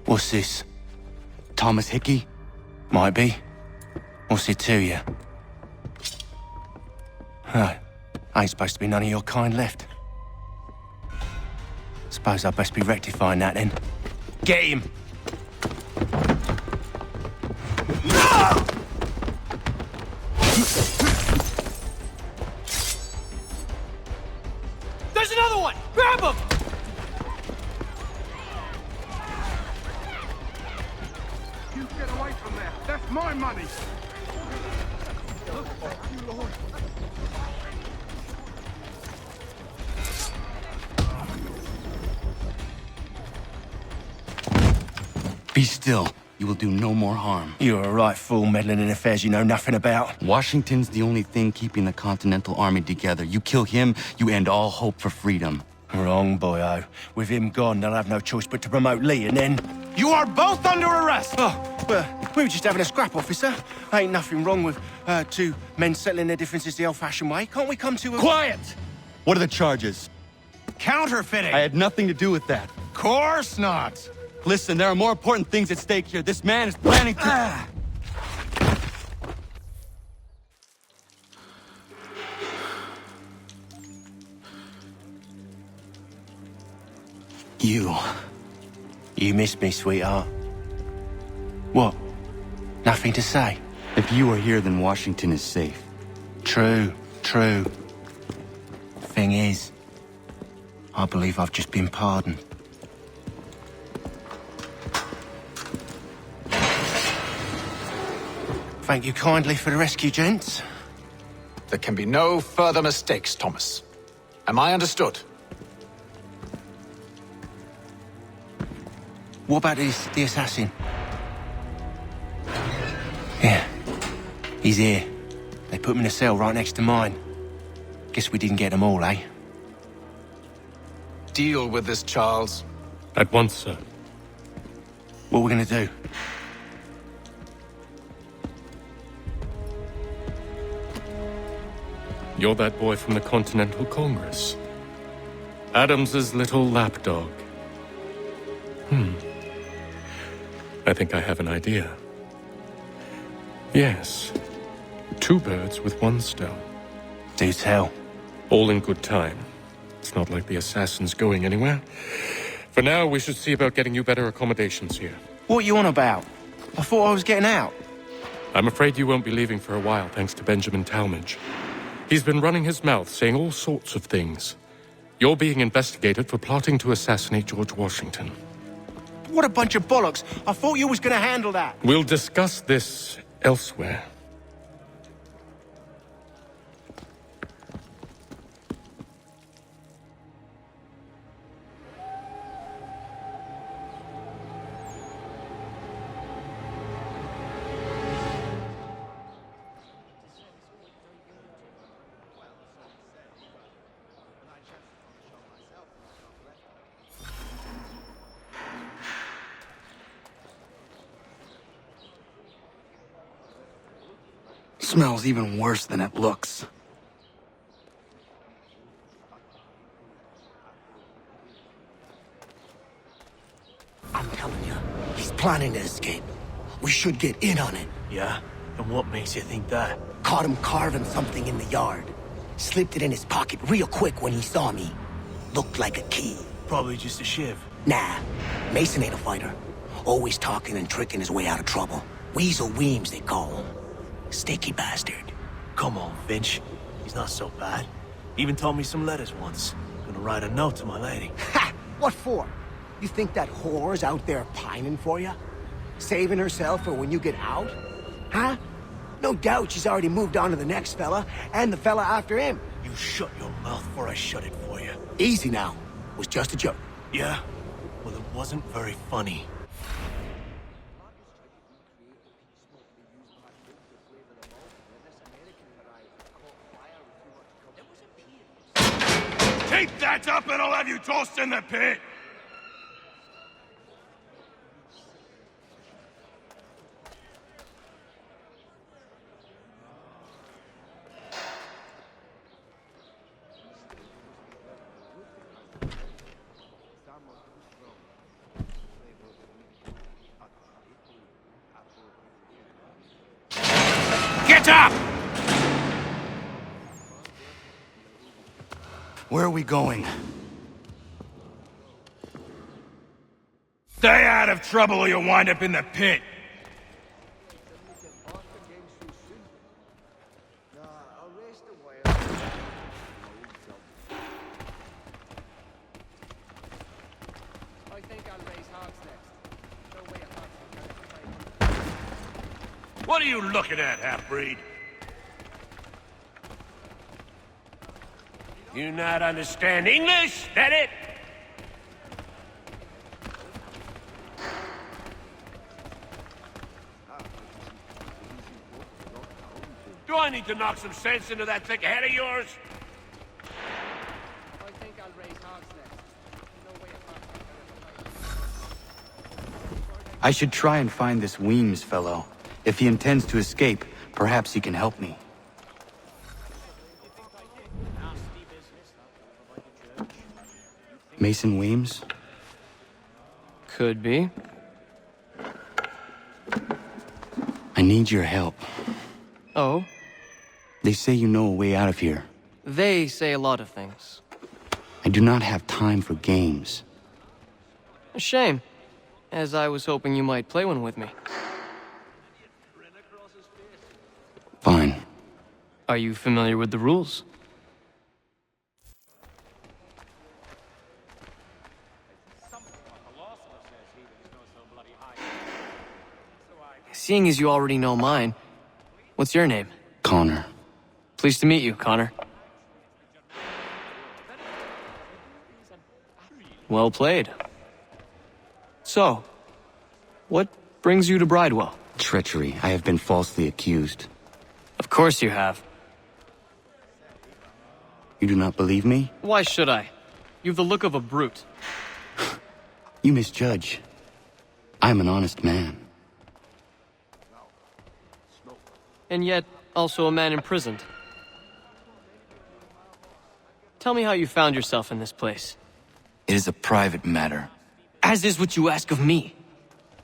B: What's this? Thomas Hickey? Might be. What's it to you? Huh. Ain't supposed to be none of your kind left. Suppose I'd best be rectifying that then. Get him!
F: There's another one! Grab him!
K: You get away from there. That's my money.
B: Be still. You will do no more harm.
A: You're a right fool meddling in affairs you know nothing about.
B: Washington's the only thing keeping the Continental Army together. You kill him, you end all hope for freedom.
A: Wrong, boyo. With him gone, they'll have no choice but to promote Lee, and then...
F: You are both under arrest!
A: Oh, well, we were just having a scrap, officer. Ain't nothing wrong with 2 men settling their differences the old-fashioned way. Can't we come to a...
F: Quiet!
B: What are the charges?
F: Counterfeiting!
B: I had nothing to do with that.
F: Course not!
B: Listen, there are more important things at stake here. This man is planning to...
A: You missed me, sweetheart. What? Nothing to say.
B: If you are here, then Washington is safe.
A: True. Thing is, I believe I've just been pardoned. Thank you kindly for the rescue, gents.
Q: There can be no further mistakes, Thomas. Am I understood?
A: What about the assassin? Yeah, he's here. They put him in a cell right next to mine. Guess we didn't get them all, eh?
Q: Deal with this, Charles.
K: At once, sir.
A: What are we gonna do?
K: You're that boy from the Continental Congress. Adams's little lapdog. I think I have an idea. Yes. 2 birds with 1 stone.
A: Do tell.
K: All in good time. It's not like the assassin's going anywhere. For now, we should see about getting you better accommodations here.
A: What are you on about? I thought I was getting out.
K: I'm afraid you won't be leaving for a while, thanks to Benjamin Talmadge. He's been running his mouth, saying all sorts of things. You're being investigated for plotting to assassinate George Washington.
A: What a bunch of bollocks. I thought you was gonna handle that.
K: We'll discuss this elsewhere.
O: Smells even worse than it looks. I'm telling you, he's planning to escape. We should get in on it.
F: Yeah? And what makes you think that?
O: Caught him carving something in the yard. Slipped it in his pocket real quick when he saw me. Looked like a key.
F: Probably just a shiv.
O: Nah, Mason ain't a fighter. Always talking and tricking his way out of trouble. Weasel Weems, they call him. Sticky bastard.
F: Come on, Finch. He's not so bad. Even told me some letters once. Gonna write a note to my lady.
O: Ha! What for? You think that whore's out there pining for you? Saving herself for when you get out? Huh? No doubt she's already moved on to the next fella, and the fella after him.
F: You shut your mouth before I shut it for you.
O: Easy now. Was just a joke.
F: Yeah? Well, it wasn't very funny.
K: Keep that up and I'll have you tossed in the pit!
F: Get up!
B: Where are we going?
K: Stay out of trouble or you'll wind up in the pit!
F: What are you looking at, half-breed? You not understand English? That it? Do I need to knock some sense into that thick head of yours?
M: I think I'll raise hogs next.
B: I should try and find this Weems fellow. If he intends to escape, perhaps he can help me. Mason Weems?
R: Could be.
B: I need your help.
R: Oh?
B: They say you know a way out of here.
R: They say a lot of things.
B: I do not have time for games.
R: A shame, as I was hoping you might play one with me. Are you familiar with the rules? Seeing as you already know mine, what's your name?
B: Connor.
R: Pleased to meet you, Connor. Well played. So, what brings you to Bridewell?
B: Treachery. I have been falsely accused.
R: Of course you have.
B: You do not believe me?
R: Why should I? You've the look of a brute.
B: You misjudge. I am an honest man.
R: And yet, also a man imprisoned. Tell me how you found yourself in this place.
B: It is a private matter.
R: As is what you ask of me.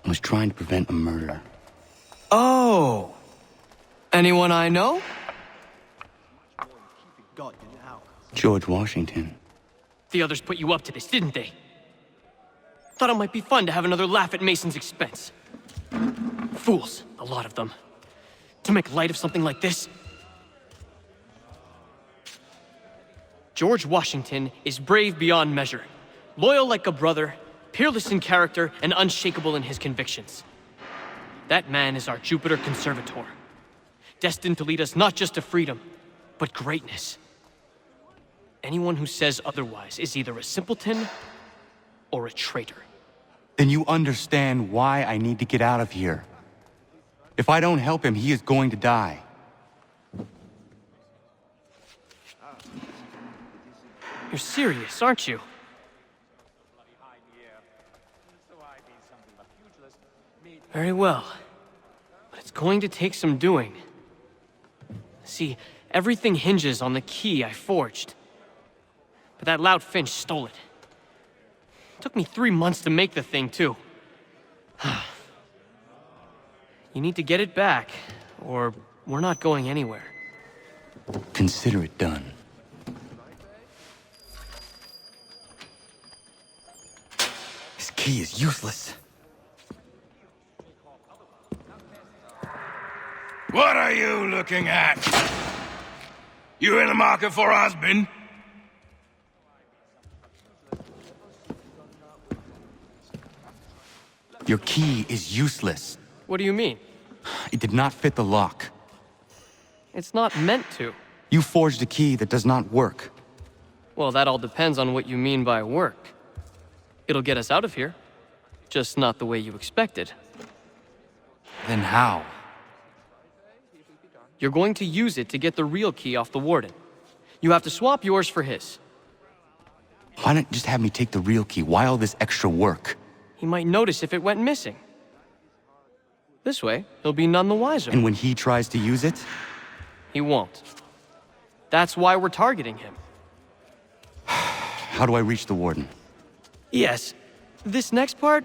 B: I was trying to prevent a murder.
R: Oh! Anyone I know?
B: George Washington.
R: The others put you up to this, didn't they? Thought it might be fun to have another laugh at Mason's expense. Fools, a lot of them. To make light of something like this? George Washington is brave beyond measure, loyal like a brother, peerless in character, and unshakable in his convictions. That man is our Jupiter Conservator, destined to lead us not just to freedom, but greatness. Anyone who says otherwise is either a simpleton or a traitor.
B: Then you understand why I need to get out of here. If I don't help him, he is going to die.
R: You're serious, aren't you? Very well. But it's going to take some doing. See, everything hinges on the key I forged. But that lout Finch stole it. Took me 3 months to make the thing, too. You need to get it back, or we're not going anywhere.
B: Consider it done. This key is useless.
F: What are you looking at? You in the market for a husband?
B: Your key is useless.
R: What do you mean?
B: It did not fit the lock.
R: It's not meant to.
B: You forged a key that does not work.
R: Well, that all depends on what you mean by work. It'll get us out of here. Just not the way you expected.
B: Then how?
R: You're going to use it to get the real key off the warden. You have to swap yours for his.
B: Why not just have me take the real key? Why all this extra work?
R: He might notice if it went missing. This way, he'll be none the wiser.
B: And when he tries to use it?
R: He won't. That's why we're targeting him.
B: How do I reach the warden?
R: Yes. This next part,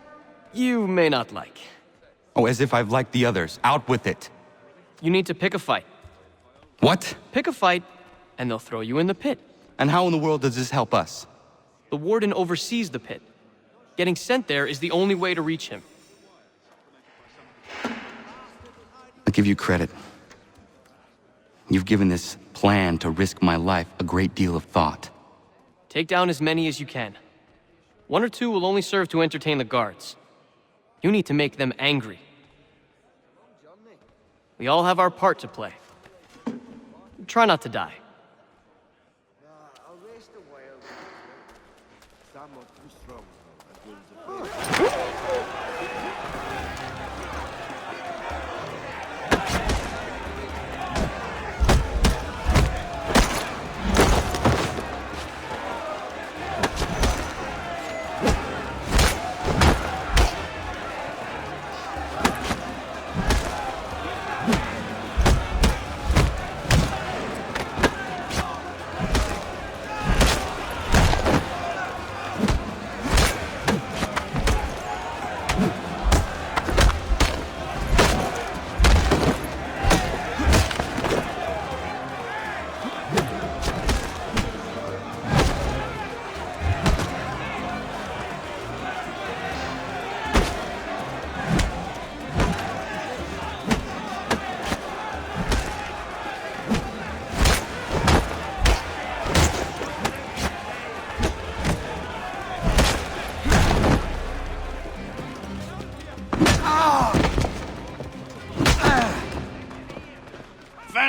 R: you may not like.
B: Oh, as if I've liked the others. Out with it.
R: You need to pick a fight.
B: What?
R: Pick a fight, and they'll throw you in the pit.
B: And how in the world does this help us?
R: The warden oversees the pit. Getting sent there is the only way to reach him.
B: I'll give you credit. You've given this plan to risk my life a great deal of thought.
R: Take down as many as you can. 1 or 2 will only serve to entertain the guards. You need to make them angry. We all have our part to play. Try not to die.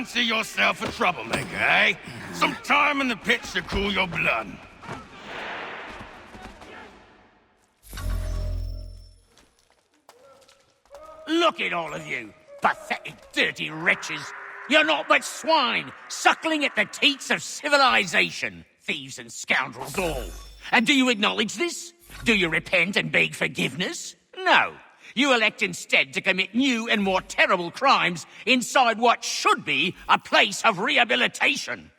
F: Fancy yourself a troublemaker, eh? Some time in the pits to cool your blood.
G: Look at all of you, pathetic, dirty wretches. You're not but swine, suckling at the teats of civilization. Thieves and scoundrels all. And do you acknowledge this? Do you repent and beg forgiveness? No. You elect instead to commit new and more terrible crimes inside what should be a place of rehabilitation.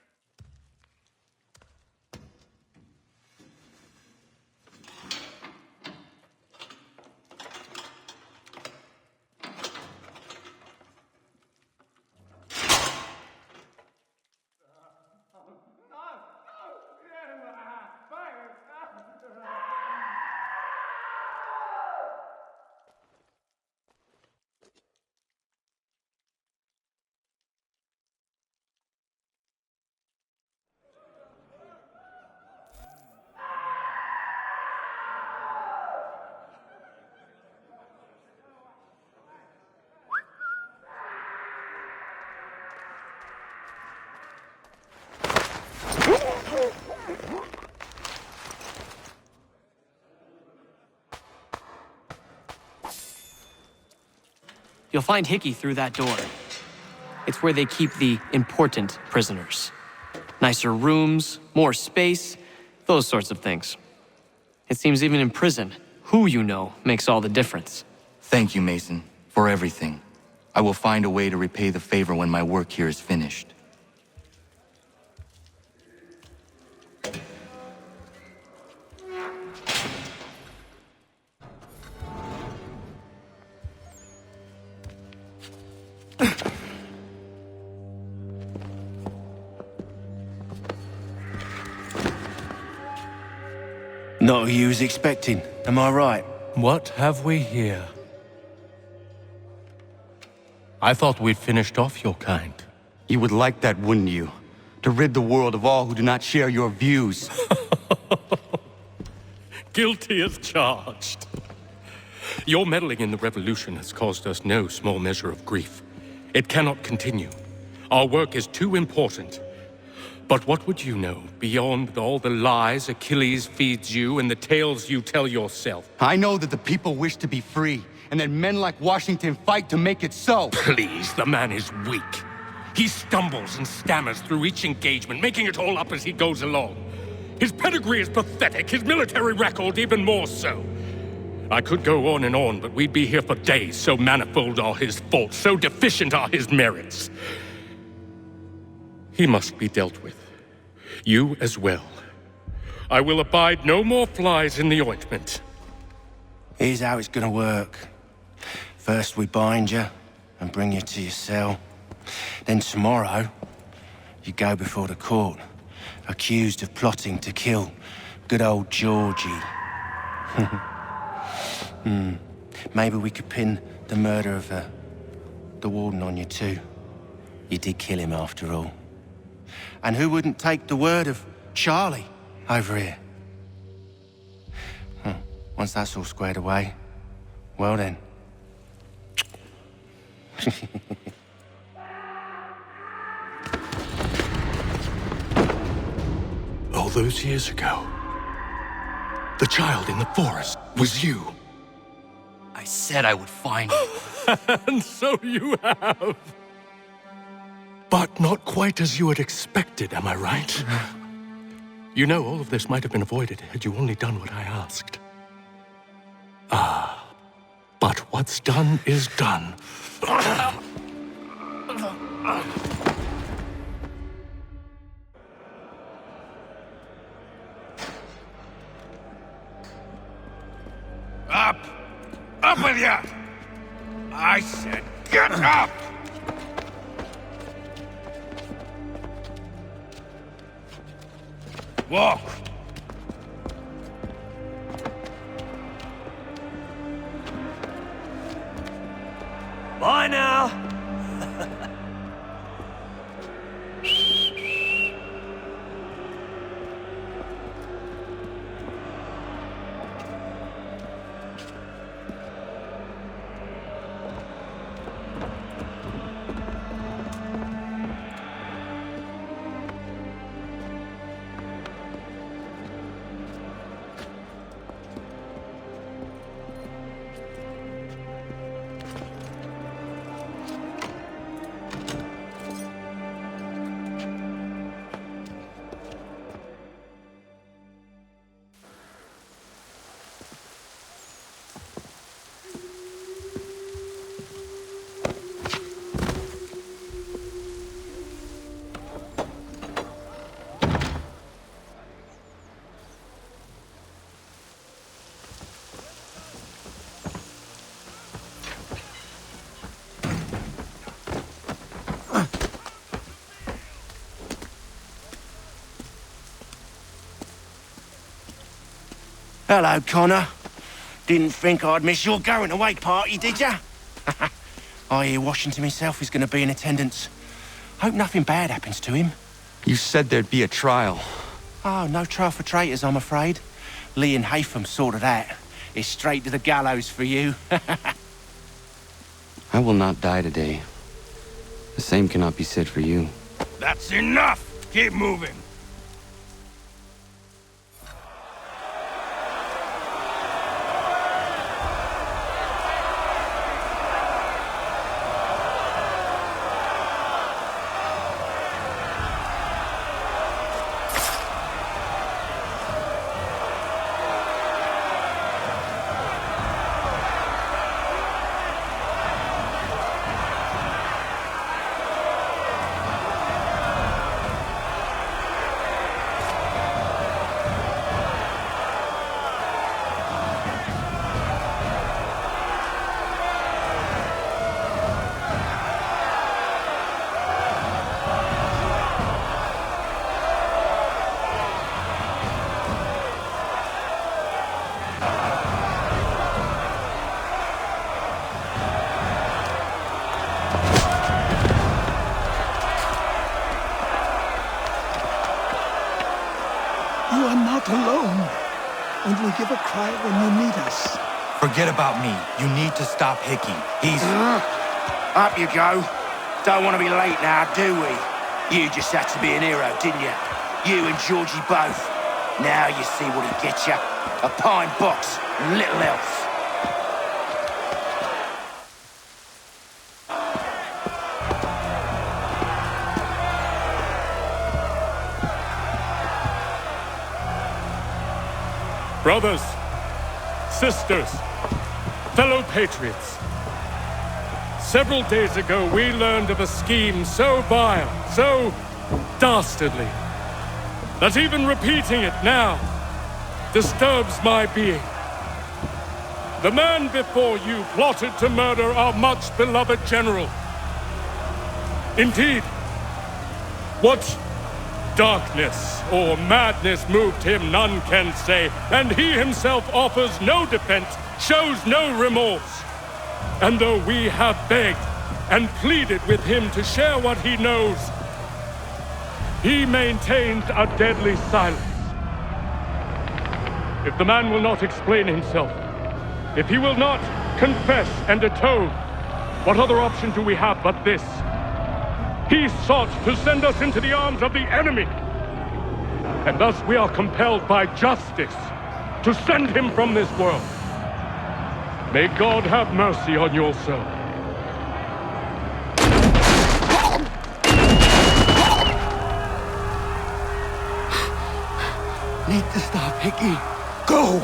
R: You'll find Hickey through that door. It's where they keep the important prisoners. Nicer rooms, more space, those sorts of things. It seems even in prison, who you know makes all the difference.
B: Thank you, Mason, for everything. I will find a way to repay the favor when my work here is finished.
S: Not who you was expecting, am I right?
T: What have we here? I thought we'd finished off your kind.
B: You would like that, wouldn't you? To rid the world of all who do not share your views.
T: Guilty as charged. Your meddling in the revolution has caused us no small measure of grief. It cannot continue. Our work is too important. But what would you know beyond all the lies Achilles feeds you and the tales you tell yourself?
B: I know that the people wish to be free, and that men like Washington fight to make it so.
T: Please, the man is weak. He stumbles and stammers through each engagement, making it all up as he goes along. His pedigree is pathetic, his military record even more so. I could go on and on, but we'd be here for days, so manifold are his faults, so deficient are his merits. He must be dealt with. You as well. I will abide no more flies in the ointment.
S: Here's how it's gonna work. First we bind you and bring you to your cell. Then tomorrow, you go before the court, accused of plotting to kill good old Georgie. Maybe we could pin the murder of the warden on you too. You did kill him after all. And who wouldn't take the word of Charlie over here? Once that's all squared away, well then.
T: All those years ago, the child in the forest was you.
B: I said I would find you.
T: And so you have. But not quite as you had expected, am I right? You know, all of this might have been avoided had you only done what I asked. But what's done is done.
F: Up! Up with you! I said get up! Walk!
G: Bye now!
S: Hello, Connor. Didn't think I'd miss your going away party, did ya? I hear Washington himself is going to be in attendance. Hope nothing bad happens to him.
B: You said there'd be a trial.
S: Oh, no trial for traitors, I'm afraid. Lee and Haytham sorted that. It's straight to the gallows for you.
B: I will not die today. The same cannot be said for you.
F: That's enough! Keep moving!
C: You are not alone. Only give a cry when you need us.
B: Forget about me. You need to stop Hickey. He's...
S: Up you go. Don't want to be late now, do we? You just had to be an hero, didn't you? You and Georgie both. Now you see what he gets you. A pine box and little else.
K: Brothers, sisters, fellow patriots. Several days ago, we learned of a scheme so vile, so dastardly, that even repeating it now disturbs my being. The man before you plotted to murder our much-beloved general. Indeed, what darkness or madness moved him, none can say, and he himself offers no defense, shows no remorse. And though we have begged and pleaded with him to share what he knows, he maintains a deadly silence. If the man will not explain himself, if he will not confess and atone, what other option do we have but this? He sought to send us into the arms of the enemy. And thus we are compelled by justice to send him from this world. May God have mercy on your soul.
S: Need to stop, Hickey. Go!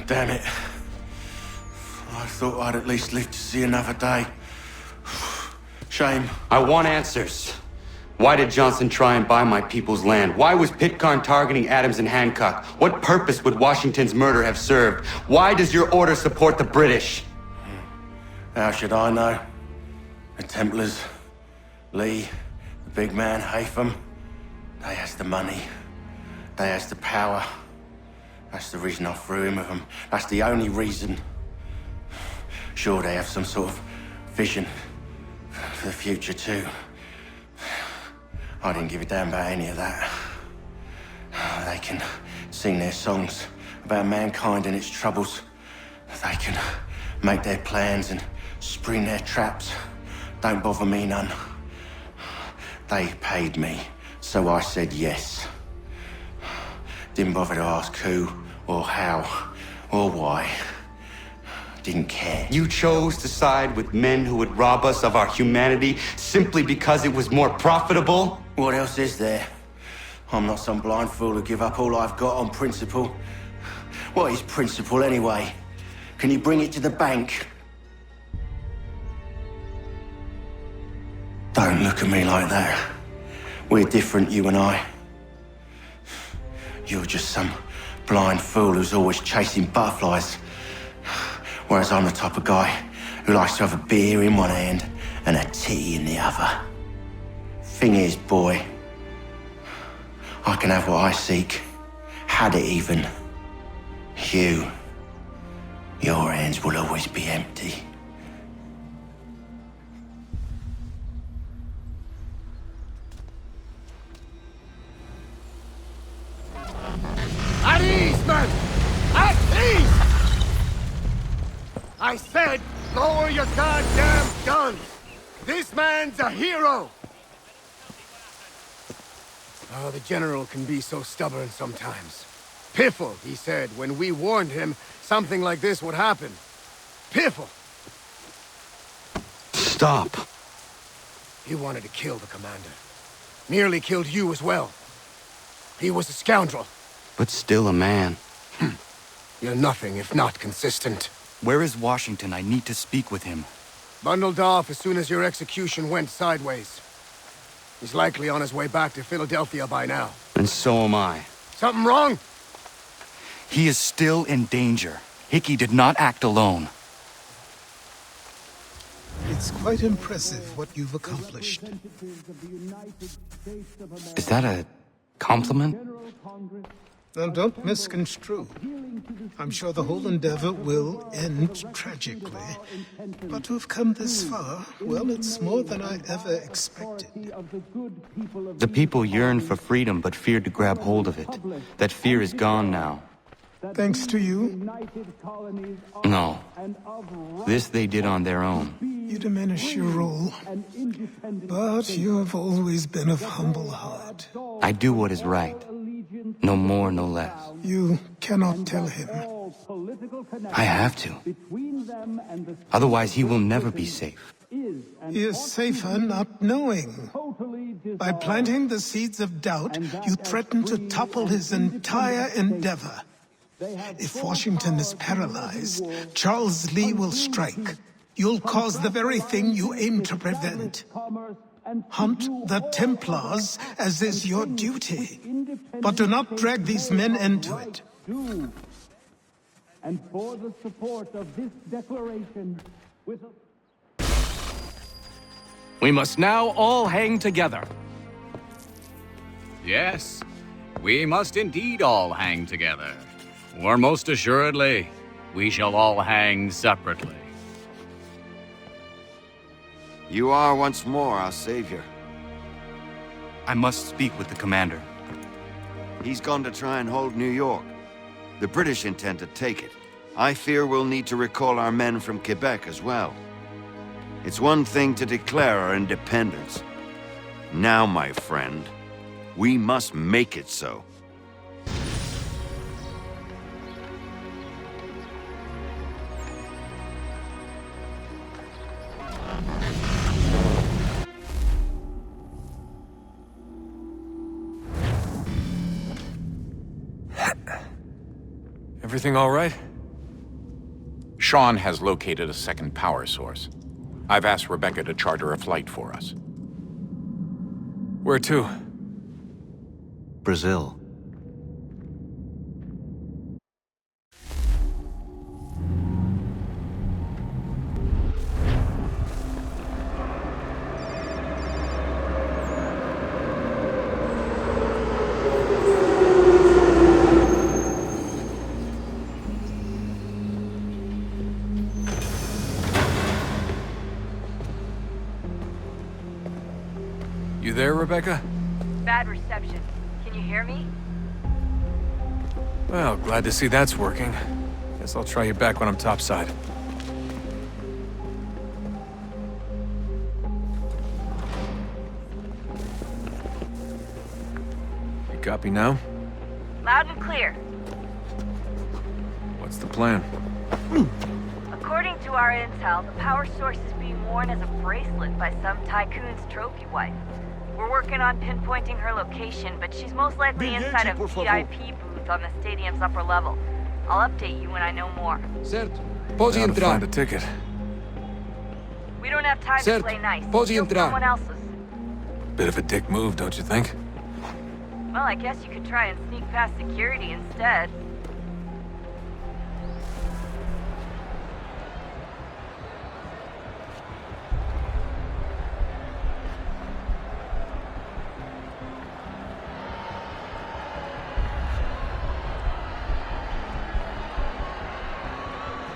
S: Damn it. I thought I'd at least live to see another day. Shame.
B: I want answers. Why did Johnson try and buy my people's land? Why was Pitcairn targeting Adams and Hancock? What purpose would Washington's murder have served? Why does your order support the British?
S: How should I know? The Templars, Lee, the big man, Haytham, they has the money. They has the power. That's the reason I threw in with them. That's the only reason. Sure, they have some sort of vision for the future too. I didn't give a damn about any of that. They can sing their songs about mankind and its troubles. They can make their plans and spring their traps. Don't bother me none. They paid me, so I said yes. Didn't bother to ask who or how. or why. Didn't care.
B: You chose to side with men who would rob us of our humanity simply because it was more profitable?
S: What else is there? I'm not some blind fool to give up all I've got on principle. What is principle anyway? Can you bring it to the bank? Don't look at me like that. We're different, you and I. You're just some blind fool who's always chasing butterflies. Whereas I'm the type of guy who likes to have a beer in one hand and a tea in the other. Thing is, boy, I can have what I seek. Had it even. Your hands will always be empty.
O: At ease, men! At ease! I said, lower your goddamn guns! This man's a hero! Oh, the General can be so stubborn sometimes. Piffle, he said, when we warned him something like this would happen. Piffle!
B: Stop.
O: He wanted to kill the commander. Nearly killed you as well. He was a scoundrel.
B: But still a man.
O: You're nothing if not consistent.
B: Where is Washington? I need to speak with him.
O: Bundled off as soon as your execution went sideways. He's likely on his way back to Philadelphia by now.
B: And so am I.
O: Something wrong?
B: He is still in danger. Hickey did not act alone.
C: It's quite impressive what you've accomplished.
B: Is that a compliment?
C: Now, don't misconstrue. I'm sure the whole endeavor will end tragically. But to have come this far, well, it's more than I ever expected.
B: The people yearned for freedom but feared to grab hold of it. That fear is gone now.
C: Thanks to you?
B: No. This they did on their own.
C: You diminish your role. But you have always been of humble heart.
B: I do what is right. No more, no less.
C: You cannot tell him.
B: I have to. Otherwise, he will never be safe.
C: He is safer not knowing. By planting the seeds of doubt, you threaten to topple his entire endeavor. If Washington is paralyzed, Charles Lee will strike. You'll cause the very thing you aim to prevent. Hunt the Templars, as is your duty. But do not drag these men into it.
U: And for the support of this declaration, with
V: We must now all hang together.
W: Yes, we must indeed all hang together. Or most assuredly, we shall all hang separately.
E: You are once more our savior.
B: I must speak with the commander.
E: He's gone to try and hold New York. The British intend to take it. I fear we'll need to recall our men from Quebec as well. It's one thing to declare our independence. Now, my friend, we must make it so.
Q: Everything all right? Sean has located a second power source. I've asked Rebecca to charter a flight for us. Where to?
B: Brazil.
Q: You there, Rebecca?
X: Bad reception. Can you hear me?
Q: Well, glad to see that's working. Guess I'll try you back when I'm topside. You copy now?
X: Loud and clear.
H: What's the plan?
X: According to our intel, the power source is being worn as a bracelet by some tycoon's trophy wife. We're working on pinpointing her location, but she's most likely inside a VIP booth on the stadium's upper level. I'll update you when I know more.
H: Certo. Pode entrar. Find a ticket.
X: We don't have time to play nice.
H: Pode
X: Steal
H: entrar.
X: someone else's.
H: Bit of a dick move, don't you think?
X: Well, I guess you could try and sneak past security instead.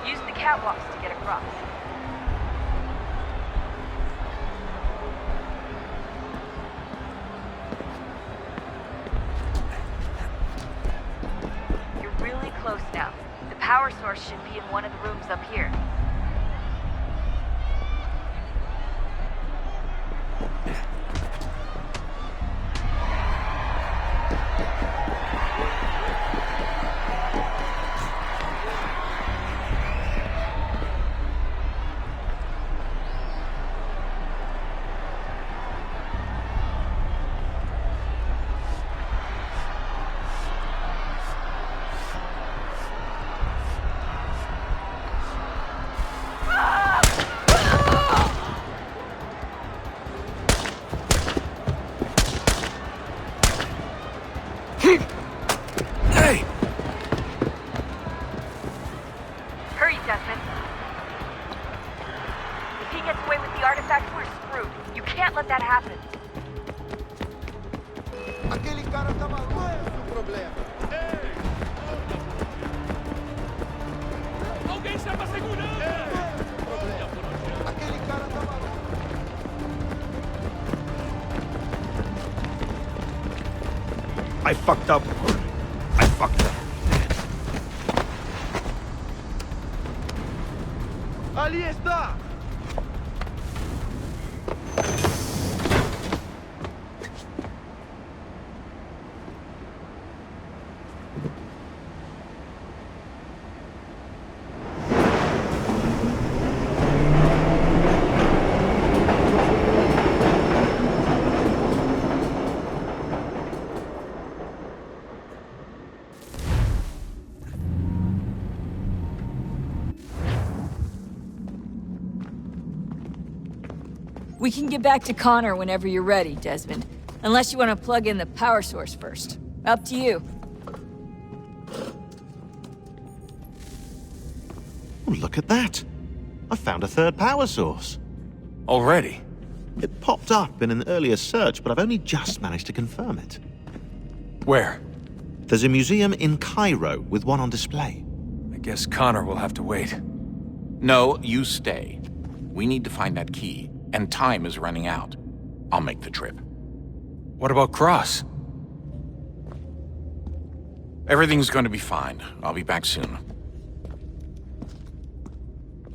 X: Use the catwalks to get across. You're really close now. The power source should be in one of the rooms up here.
H: Hey!
X: Hurry, Desmond. If he gets away with the artifact, we're screwed. You can't let that happen.
O: Aquele cara tá maluco, qual é o seu problema?
T: Alguém chama a segurança!
O: Aquele cara tá maluco.
F: I fucked up. I fucked up.
O: Ali está!
X: We can get back to Connor whenever you're ready, Desmond. Unless you want to plug in the power source first. Up to you.
I: Oh, look at that. I found a third power source.
H: Already?
I: It popped up in an earlier search, but I've only just managed to confirm it.
H: Where?
I: There's a museum in Cairo with one on display.
H: I guess Connor will have to wait.
J: No, you stay. We need to find that key, and time is running out. I'll make the trip.
H: What about Cross?
J: Everything's going to be fine. I'll be back soon.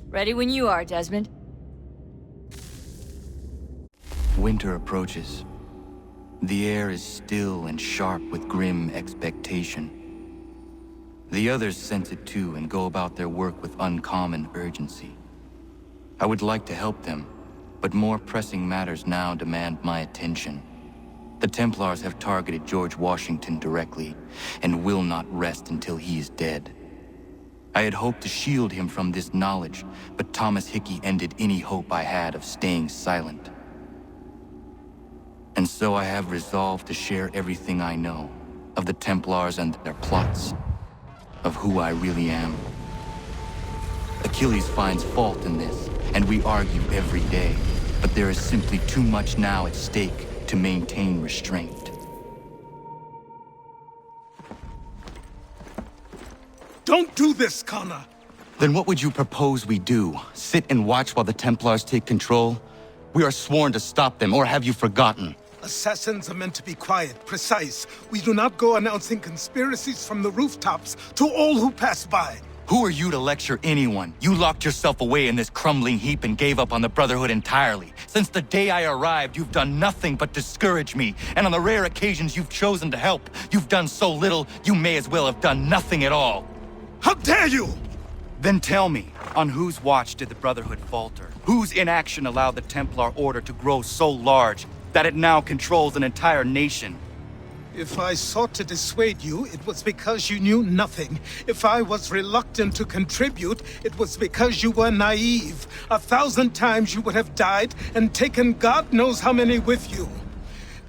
X: Ready when you are, Desmond.
B: Winter approaches. The air is still and sharp with grim expectation. The others sense it too and go about their work with uncommon urgency. I would like to help them, but more pressing matters now demand my attention. The Templars have targeted George Washington directly, and will not rest until he is dead. I had hoped to shield him from this knowledge, but Thomas Hickey ended any hope I had of staying silent. And so I have resolved to share everything I know of the Templars and their plots, of who I really am. Achilles finds fault in this, and we argue every day, but there is simply too much now at stake to maintain restraint.
C: Don't do this, Connor!
B: Then what would you propose we do? Sit and watch while the Templars take control? We are sworn to stop them, or have you forgotten?
C: Assassins are meant to be quiet, precise. We do not go announcing conspiracies from the rooftops to all who pass by.
B: Who are you to lecture anyone? You locked yourself away in this crumbling heap and gave up on the Brotherhood entirely. Since the day I arrived, you've done nothing but discourage me. And on the rare occasions you've chosen to help, you've done so little, you may as well have done nothing at all.
C: How dare you!
B: Then tell me, on whose watch did the Brotherhood falter? Whose inaction allowed the Templar Order to grow so large that it now controls an entire nation?
C: If I sought to dissuade you, it was because you knew nothing. If I was reluctant to contribute, it was because you were naive. 1,000 times you would have died and taken God knows how many with you.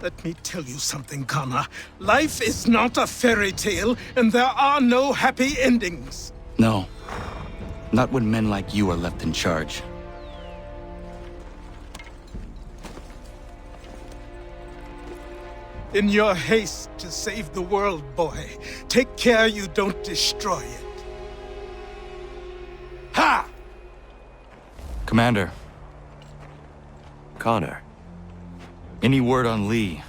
C: Let me tell you something, Connor. Life is not a fairy tale, and there are no happy endings.
B: No. Not when men like you are left in charge.
C: In your haste to save the world, boy, take care you don't destroy it.
B: Ha! Commander.
H: Connor.
B: Any word on Lee?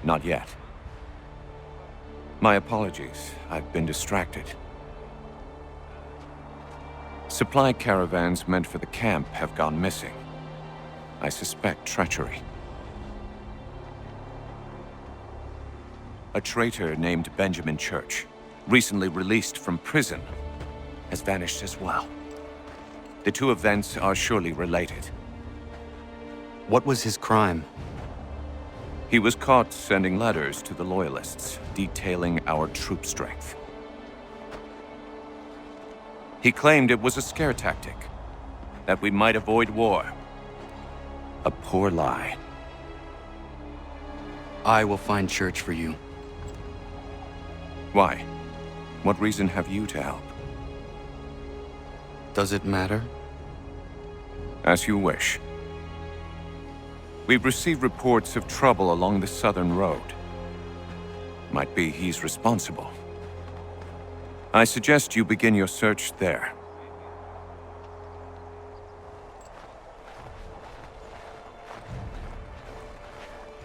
H: Not yet. My apologies. I've been distracted. Supply caravans meant for the camp have gone missing. I suspect treachery. A traitor named Benjamin Church, recently released from prison, has vanished as well. The two events are surely related.
B: What was his crime?
H: He was caught sending letters to the Loyalists, detailing our troop strength. He claimed it was a scare tactic, that we might avoid war. A poor lie.
B: I will find Church for you.
H: Why? What reason have you to help?
B: Does it matter?
H: As you wish. We've received reports of trouble along the southern road. Might be he's responsible. I suggest you begin your search there.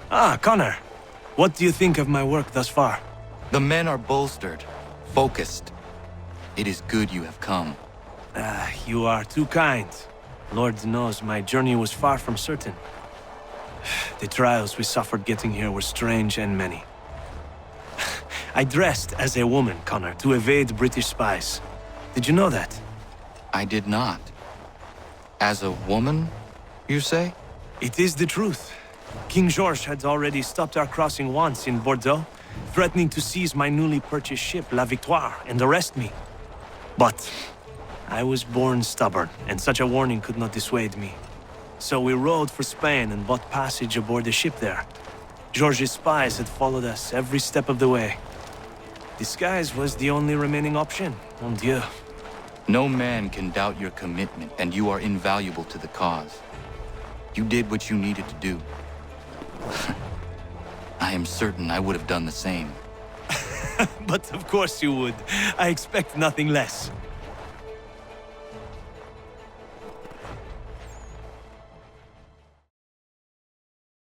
D: Ah, Connor. What do you think of my work thus far?
B: The men are bolstered, focused. It is good you have come.
D: You are too kind. Lord knows my journey was far from certain. The trials we suffered getting here were strange and many. I dressed as a woman, Connor, to evade British spies. Did you know that?
B: I did not. As a woman, you say?
D: It is the truth. King George had already stopped our crossing once in Bordeaux, threatening to seize my newly purchased ship, La Victoire, and arrest me. But I was born stubborn, and such a warning could not dissuade me. So we rode for Spain and bought passage aboard the ship there. George's spies had followed us every step of the way. Disguise was the only remaining option, mon Dieu.
B: No man can doubt your commitment, and you are invaluable to the cause. You did what you needed to do. I am certain I would have done the same.
D: But of course you would. I expect nothing less.